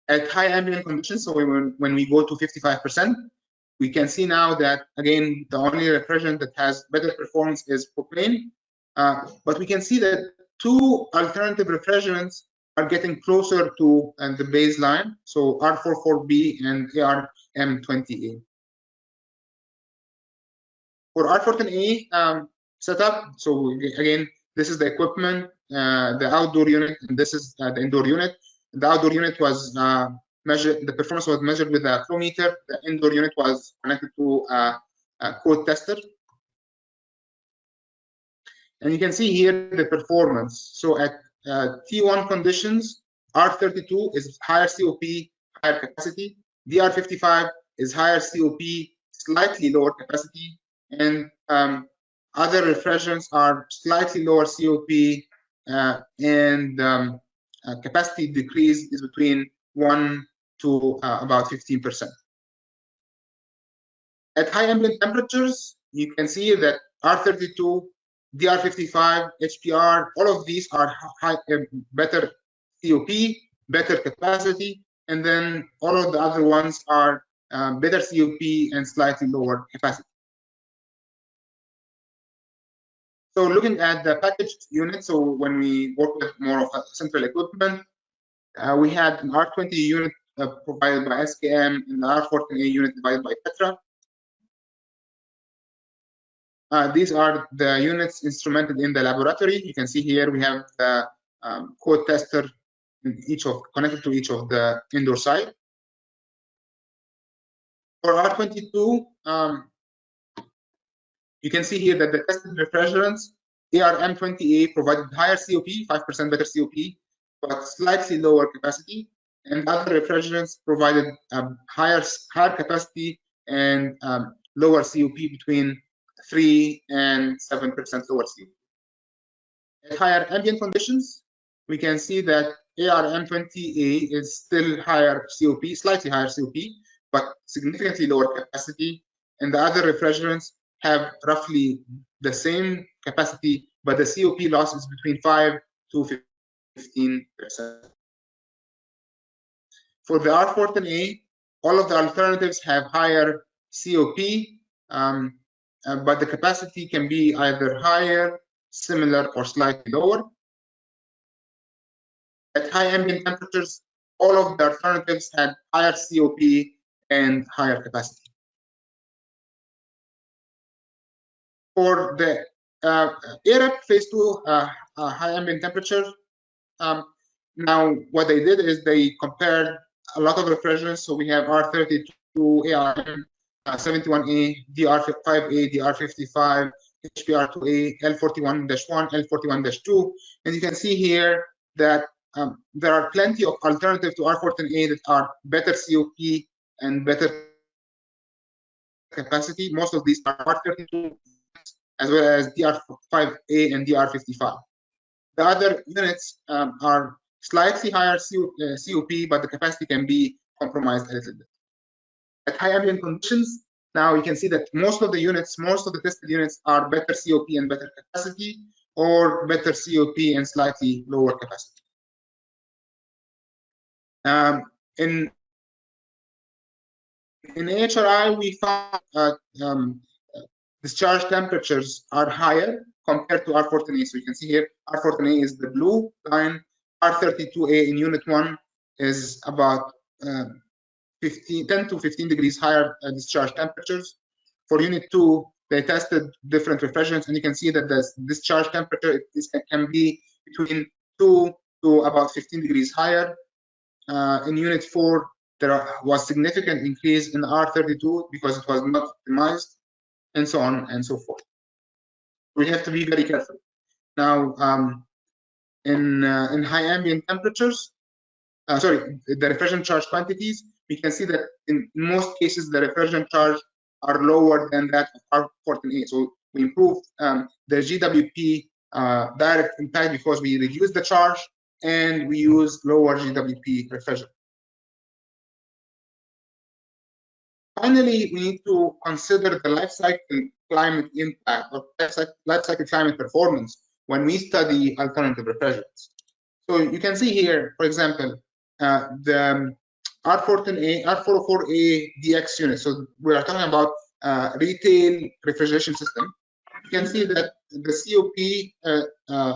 Speaker 2: At high ambient conditions, so when we go to 55%, we can see now that, again, the only refrigerant that has better performance is propane. But we can see that two alternative refrigerants are getting closer to the baseline, so R44B and ARM20A. For R14A setup, so again, this is the equipment, the outdoor unit, and this is the indoor unit. The outdoor unit was measured, the performance was measured with a flow meter. The indoor unit was connected to a code tester. And you can see here the performance. So at T1 conditions, R32 is higher COP, higher capacity. DR55 is higher COP, slightly lower capacity. And other refrigerants are slightly lower COP and capacity decrease is between 1 to about 15%. At high ambient temperatures, you can see that R32, DR55, HPR, all of these are better COP, better capacity, and then all of the other ones are better COP and slightly lower capacity. So looking at the packaged unit, so when we work with more of a central equipment, we had an R20 unit provided by SKM and the R14A unit provided by Tetra. These are the units instrumented in the laboratory. You can see here we have the code tester in connected to each of the indoor site. For R22, you can see here that the tested refrigerants, ARM20A provided higher COP, 5% better COP, but slightly lower capacity, and other refrigerants provided higher capacity and lower COP between 3 and 7% lower COP. At higher ambient conditions, we can see that ARM20A is still higher COP, slightly higher COP, but significantly lower capacity, and the other refrigerants have roughly the same capacity, but the COP loss is between 5 to 15%. For the R14A, all of the alternatives have higher COP, but the capacity can be either higher, similar, or slightly lower. At high ambient temperatures, all of the alternatives had higher COP and higher capacity. For the AREP phase 2 high ambient temperature, now what they did is they compared a lot of refrigerants. So we have R32, ARM, 71A, DR5A, DR55, HPR2A, L41-1, L41-2, and you can see here that there are plenty of alternatives to R14A that are better COP and better capacity. Most of these are R32 as well as DR5A and DR55. The other units are slightly higher COP, but the capacity can be compromised a little bit. At high ambient conditions, now you can see that most of the tested units are better COP and better capacity, or better COP and slightly lower capacity. In AHRI, we found discharge temperatures are higher compared to R14A. So you can see here, R14A is the blue line, R32A in unit 1 is about 10 to 15 degrees higher discharge temperatures. For unit 2, they tested different refrigerants, and you can see that the discharge temperature can be between 2 to about 15 degrees higher. In unit 4, there was significant increase in R32 because it was not optimized, and so on and so forth. We have to be very careful. Now, in high ambient temperatures, the refrigerant charge quantities, we can see that in most cases the refrigerant charge are lower than that of R14A. So we improved the GWP direct impact because we reduced the charge and we use lower GWP refrigerant. Finally, we need to consider the life cycle climate impact or life cycle climate performance when we study alternative refrigerants. So you can see here, for example, the R14A, R404A DX unit. So we are talking about retail refrigeration system. You can see that the COP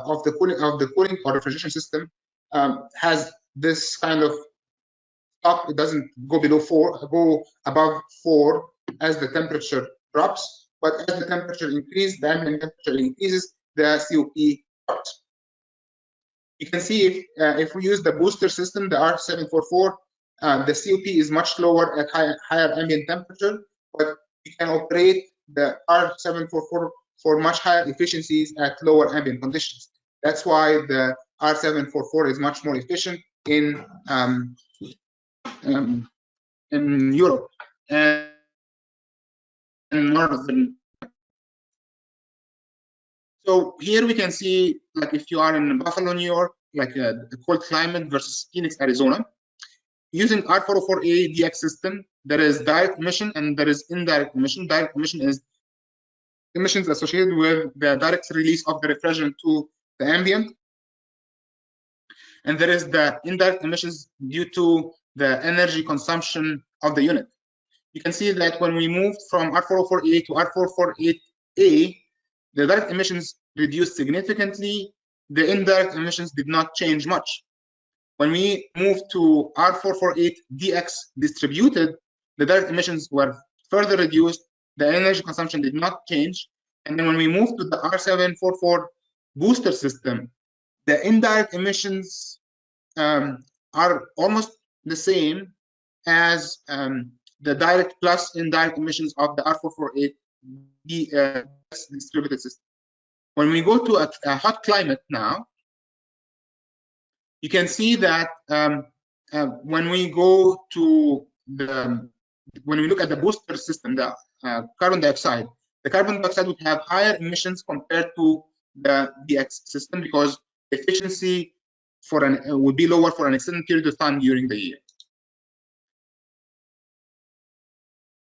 Speaker 2: of the cooling or refrigeration system has this kind of up. It doesn't go below 4, go above 4 as the temperature drops. But as the temperature increases, the ambient temperature increases, the COP drops. You can see if we use the booster system, the R744, the COP is much lower at higher ambient temperature, but you can operate the R744 for much higher efficiencies at lower ambient conditions. That's why the R744 is much more efficient in Europe and northern. So here we can see, like if you are in Buffalo, New York, like a cold climate versus Phoenix, Arizona, using R404A DX system, there is direct emission and there is indirect emission. Direct emission is emissions associated with the direct release of the refrigerant to the ambient. And there is the indirect emissions due to the energy consumption of the unit. You can see that when we moved from R404A to R448A, the direct emissions reduced significantly. The indirect emissions did not change much. When we moved to R448DX distributed, the direct emissions were further reduced. The energy consumption did not change. And then when we moved to the R744 booster system, the indirect emissions are almost the same as the direct plus indirect emissions of the R448 distributed system. When we go to a hot climate now, you can see that when we go to when we look at the booster system, the carbon dioxide would have higher emissions compared to the DX system because efficiency would be lower for an extended period of time during the year.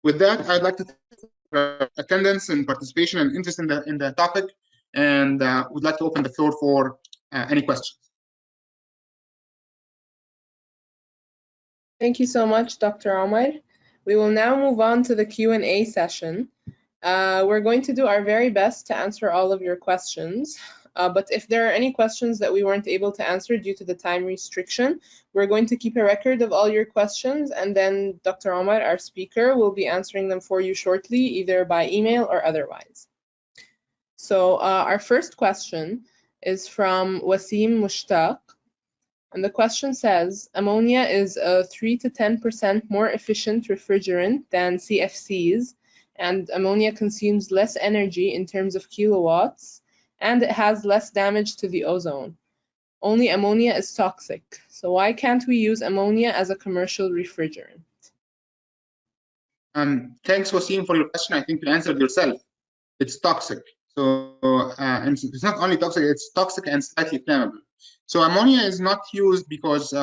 Speaker 2: With that, I'd like to thank attendance and participation and interest in the topic, and would like to open the floor for any questions.
Speaker 1: Thank you so much, Dr. Omar. We will now move on to the Q&A session. We're going to do our very best to answer all of your questions. But if there are any questions that we weren't able to answer due to the time restriction, we're going to keep a record of all your questions, and then Dr. Omar, our speaker, will be answering them for you shortly, either by email or otherwise. So our first question is from Wasim Mushtaq. And the question says, ammonia is a 3 to 10% more efficient refrigerant than CFCs, and ammonia consumes less energy in terms of kilowatts, and it has less damage to the ozone. Only ammonia is toxic. So why can't we use ammonia as a commercial refrigerant?
Speaker 2: Thanks, Wasim, for your question. I think you answered yourself. It's toxic. So and it's not only toxic, it's toxic and slightly flammable. So ammonia is not used because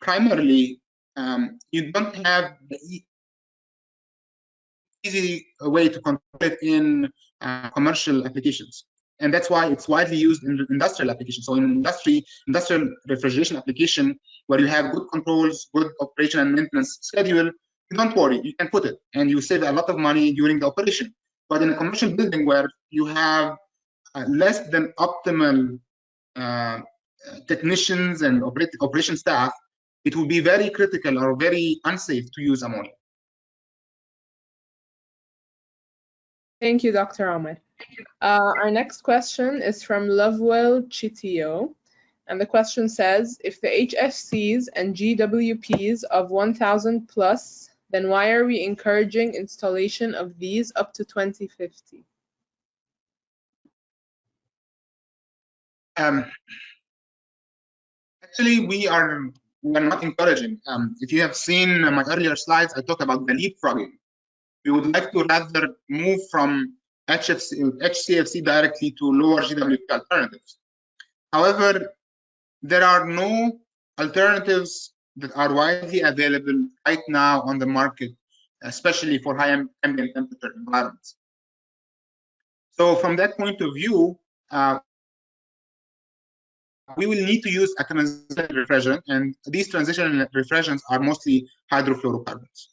Speaker 2: primarily you don't have the easy way to control it in commercial applications. And that's why it's widely used in industrial applications. So in industrial refrigeration application, where you have good controls, good operation and maintenance schedule, don't worry, you can put it and you save a lot of money during the operation. But in a commercial building where you have less than optimal technicians and operation staff, it will be very critical or very unsafe to use ammonia.
Speaker 1: Thank you, Dr. Omar. Our next question is from Lovewell Chitio, and the question says, if the HFCs and GWPs of 1000 plus, then why are we encouraging installation of these up to 2050?
Speaker 2: Actually, we are not encouraging. If you have seen my earlier slides, I talked about the leapfrogging. We would like to rather move from HCFC directly to lower GWP alternatives. However, there are no alternatives that are widely available right now on the market, especially for high ambient temperature environments. So from that point of view, we will need to use a transition refrigerant, and these transition refrigerants are mostly hydrofluorocarbons.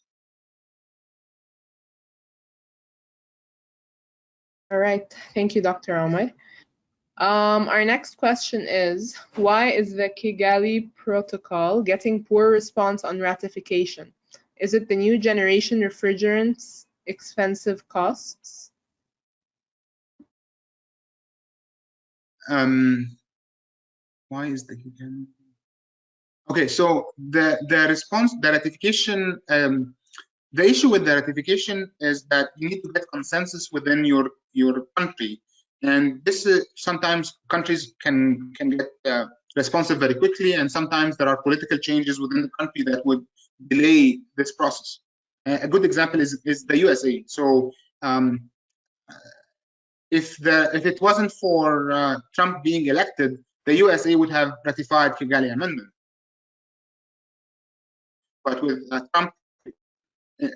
Speaker 1: All right, thank you, Dr. Omar. Our next question is, why is the Kigali Protocol getting poor response on ratification? Is it the new generation refrigerants' expensive costs?
Speaker 2: Why is the Kigali? Okay, so the response, the ratification, the issue with the ratification is that you need to get consensus within your country, and this sometimes countries can get responsive very quickly, and sometimes there are political changes within the country that would delay this process. A good example is the USA. So if it wasn't for Trump being elected, the USA would have ratified Kigali Amendment. But with Trump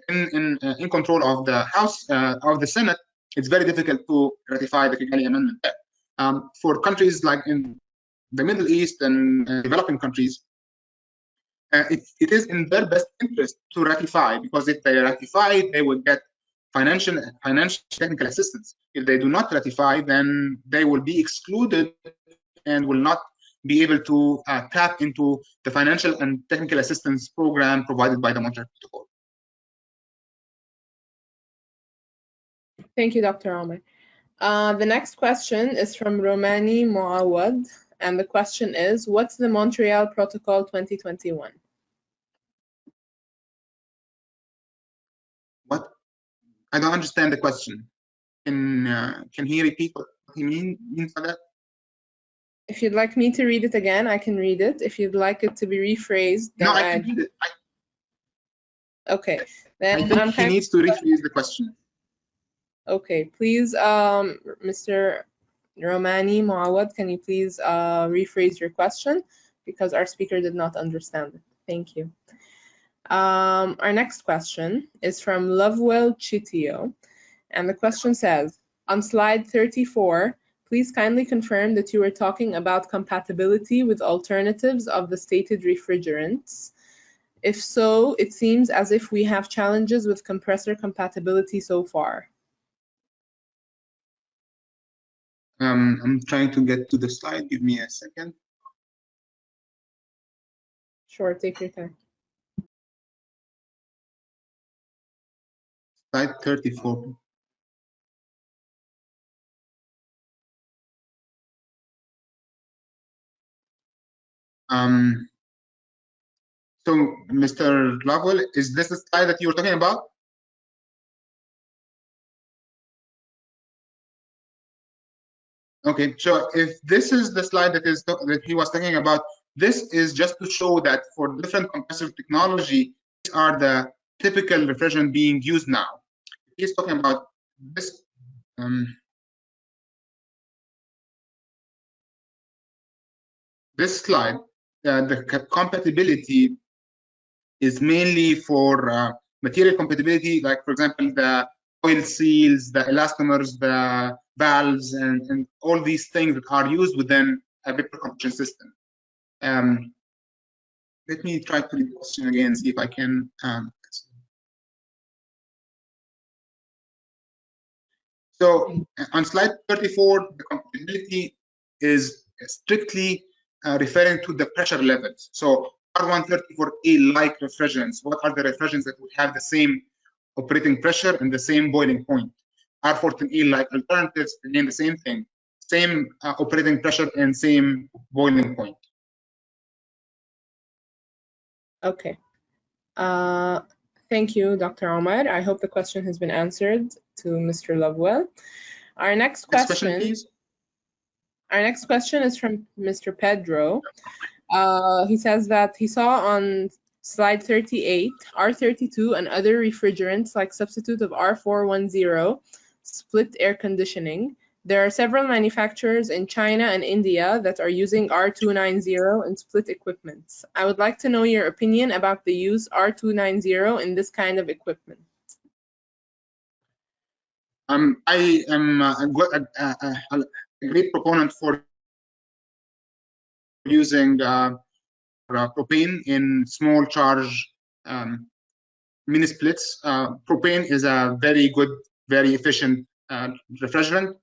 Speaker 2: in control of the House of the Senate, it's very difficult to ratify the Kigali Amendment there. For countries like in the Middle East and developing countries, it is in their best interest to ratify, because if they ratify, they will get financial technical assistance. If they do not ratify, then they will be excluded and will not be able to tap into the financial and technical assistance program provided by the Montreal Protocol.
Speaker 1: Thank you, Dr. Omar. The next question is from Romani Moawad, and the question is, what's the Montreal Protocol 2021?
Speaker 2: What? I don't understand the question. Can he repeat what he means by that?
Speaker 1: If you'd like me to read it again, I can read it. If you'd like it to be rephrased, then
Speaker 2: no, I can read it.
Speaker 1: Okay, then
Speaker 2: I think he needs to rephrase the question.
Speaker 1: Okay, please, Mr. Romani Moawad, can you please rephrase your question, because our speaker did not understand it. Thank you. Our next question is from Lovewell Chitio, and the question says, on slide 34, please kindly confirm that you were talking about compatibility with alternatives of the stated refrigerants. If so, it seems as if we have challenges with compressor compatibility so far.
Speaker 2: I'm trying to get to the slide. Give me a second.
Speaker 1: Sure, take your time.
Speaker 2: Slide 34. So, Mr. Lovell, is this the slide that you were talking about? Okay, so if this is the slide that he was talking about, this is just to show that for different compressor technology, these are the typical refrigerant being used now. He's talking about this. This slide, the compatibility is mainly for material compatibility, like for example, the oil seals, the elastomers, the valves, and all these things that are used within a vapor compression system. Let me try to read the question again, see if I can. So on slide 34, the compatibility is strictly referring to the pressure levels. So R134A-like refrigerants, what are the refrigerants that would have the same operating pressure and the same boiling point? R14A-like alternatives, again, the same thing, same operating pressure and same boiling point.
Speaker 1: Okay. Thank you, Dr. Omar. I hope the question has been answered to Mr. Lovewell. Our next question, please. Our next question is from Mr. Pedro. He says that he saw on slide 38, R32 and other refrigerants like substitute of R410 split air conditioning. There are several manufacturers in China and India that are using R290 in split equipment. I would like to know your opinion about the use R290 in this kind of equipment.
Speaker 2: I am a great proponent for using propane in small charge mini splits. Propane is a very good, very efficient refrigerant.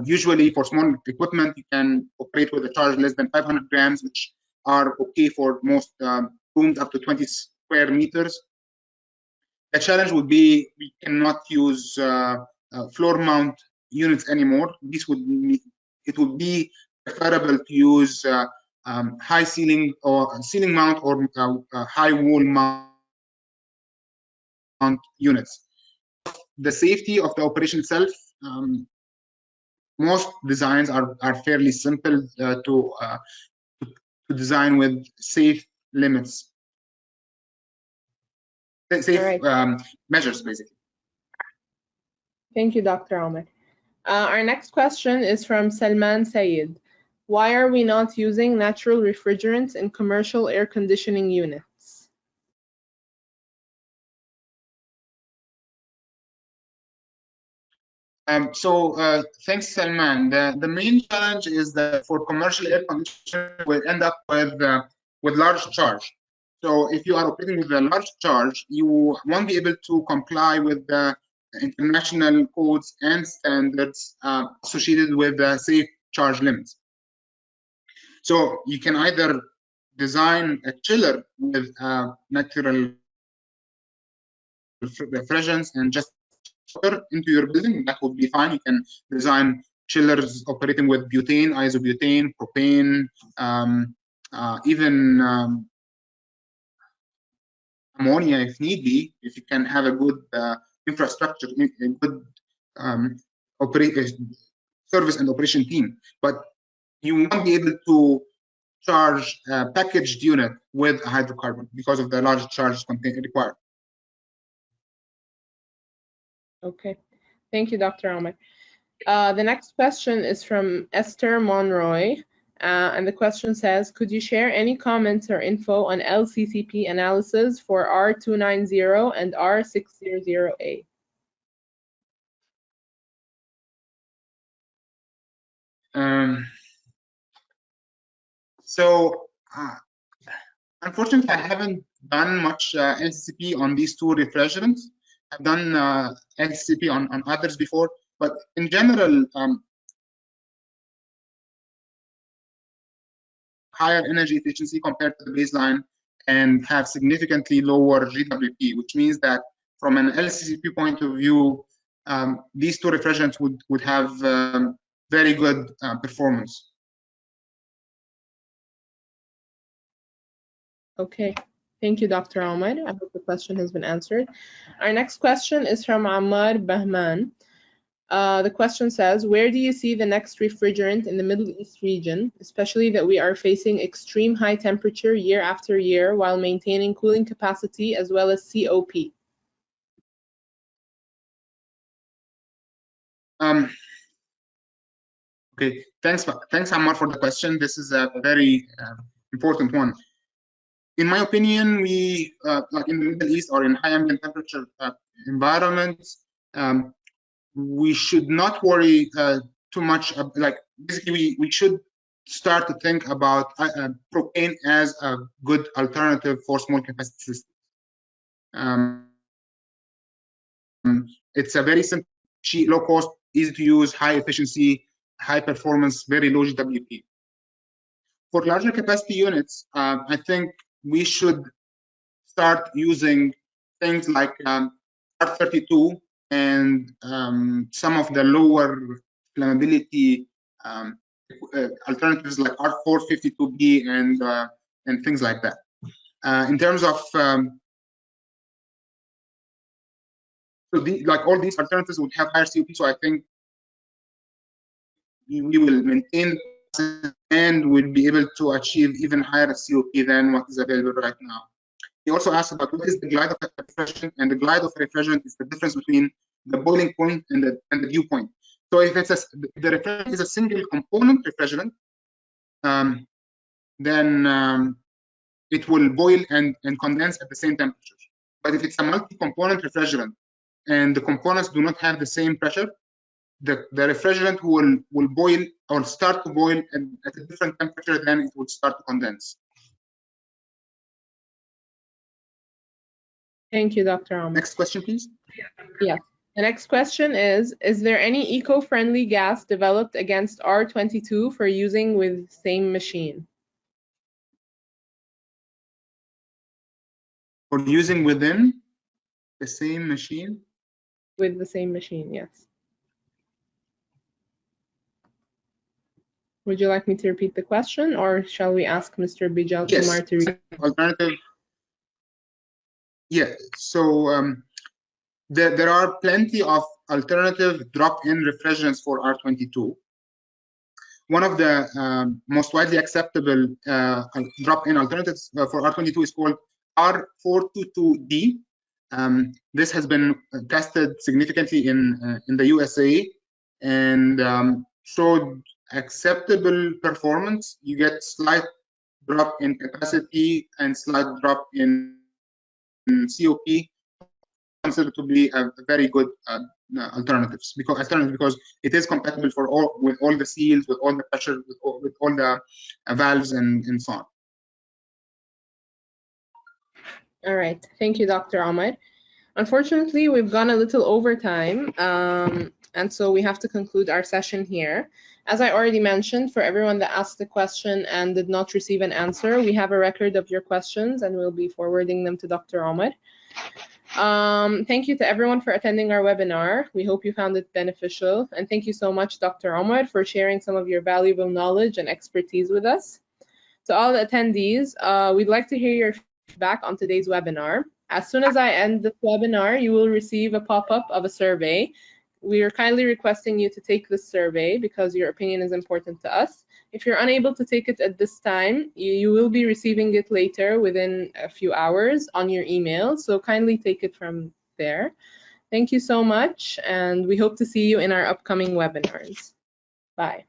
Speaker 2: Usually for small equipment, you can operate with a charge less than 500 grams, which are okay for most rooms up to 20 square meters. The challenge would be we cannot use floor mount units anymore. It would be preferable to use high ceiling or ceiling mount or high wall mount units. The safety of the operation itself, most designs are fairly simple to design with safe limits, safe measures, basically.
Speaker 1: Thank you, Dr. Omar. Our next question is from Salman Sayed. Why are we not using natural refrigerants in commercial air conditioning units?
Speaker 2: Thanks, Salman. The main challenge is that for commercial air conditioning, we'll end up with large charge. So if you are operating with a large charge, you won't be able to comply with the international codes and standards associated with the safe charge limits. So you can either design a chiller with natural refrigerants and just into your building. That would be fine. You can design chillers operating with butane, isobutane, propane, even ammonia if need be, if you can have a good infrastructure, a good service and operation team. But you won't be able to charge a packaged unit with a hydrocarbon because of the large charge required.
Speaker 1: Okay, thank you, Dr. Ahmed. The next question is from Esther Monroy, and the question says, could you share any comments or info on LCCP analysis for R290 and R600A?
Speaker 2: Unfortunately, I haven't done much LCCP on these two refrigerants. I've done LCCP on others before, but in general, higher energy efficiency compared to the baseline and have significantly lower GWP, which means that from an LCCP point of view, these two refrigerants would have very good performance.
Speaker 1: Okay, thank you, Dr. Ahmed. I hope the question has been answered. Our next question is from Ammar Bahman. The question says, where do you see the next refrigerant in the Middle East region, especially that we are facing extreme high temperature year after year while maintaining cooling capacity as well as COP?
Speaker 2: Okay, thanks Ammar for the question. This is a very important one. In my opinion, we like in the Middle East or in high ambient temperature environments, we should not worry too much. Like basically, we should start to think about propane as a good alternative for small capacity systems. It's a very simple, cheap, low cost, easy to use, high efficiency, high performance, very low GWP. For larger capacity units, I think we should start using things like R32 and some of the lower flammability alternatives like R452B and things like that. In terms of like all these alternatives would have higher COP, so I think we will maintain and will be able to achieve even higher COP than what is available right now. He also asked about what is the glide of refrigerant, and the glide of refrigerant is the difference between the boiling point and the dew point. So if it's the refrigerant is a single component refrigerant, then it will boil and condense at the same temperature. But if it's a multi-component refrigerant and the components do not have the same pressure, the refrigerant will boil or start to boil at a different temperature, then it would start to condense.
Speaker 1: Thank you, Dr. Ahmed.
Speaker 2: Next question, please.
Speaker 1: Yeah. The next question is there any eco-friendly gas developed against R22 for using with same machine?
Speaker 2: For using within the same machine?
Speaker 1: With the same machine, yes. Would you like me to repeat the question, or shall we ask Mr. Bijal Kumar to repeat?
Speaker 2: Alternative. Yeah, so there are plenty of alternative drop-in refrigerants for R22. One of the most widely acceptable drop-in alternatives for R22 is called R422D. This has been tested significantly in the USA and showed acceptable performance. You get slight drop in capacity and slight drop in COP. considered to be a very good alternative because it is compatible for with all the seals, with all the pressure, with all the valves and so on.
Speaker 1: All right, thank you, Dr. Ahmed. Unfortunately, we've gone a little over time, and so we have to conclude our session here. As I already mentioned, for everyone that asked a question and did not receive an answer, we have a record of your questions and we'll be forwarding them to Dr. Ahmed. Thank you to everyone for attending our webinar. We hope you found it beneficial. And thank you so much, Dr. Ahmed, for sharing some of your valuable knowledge and expertise with us. To all the attendees, we'd like to hear your feedback on today's webinar. As soon as I end this webinar, you will receive a pop-up of a survey. We are kindly requesting you to take this survey because your opinion is important to us. If you're unable to take it at this time, you will be receiving it later within a few hours on your email, so kindly take it from there. Thank you so much, and we hope to see you in our upcoming webinars. Bye.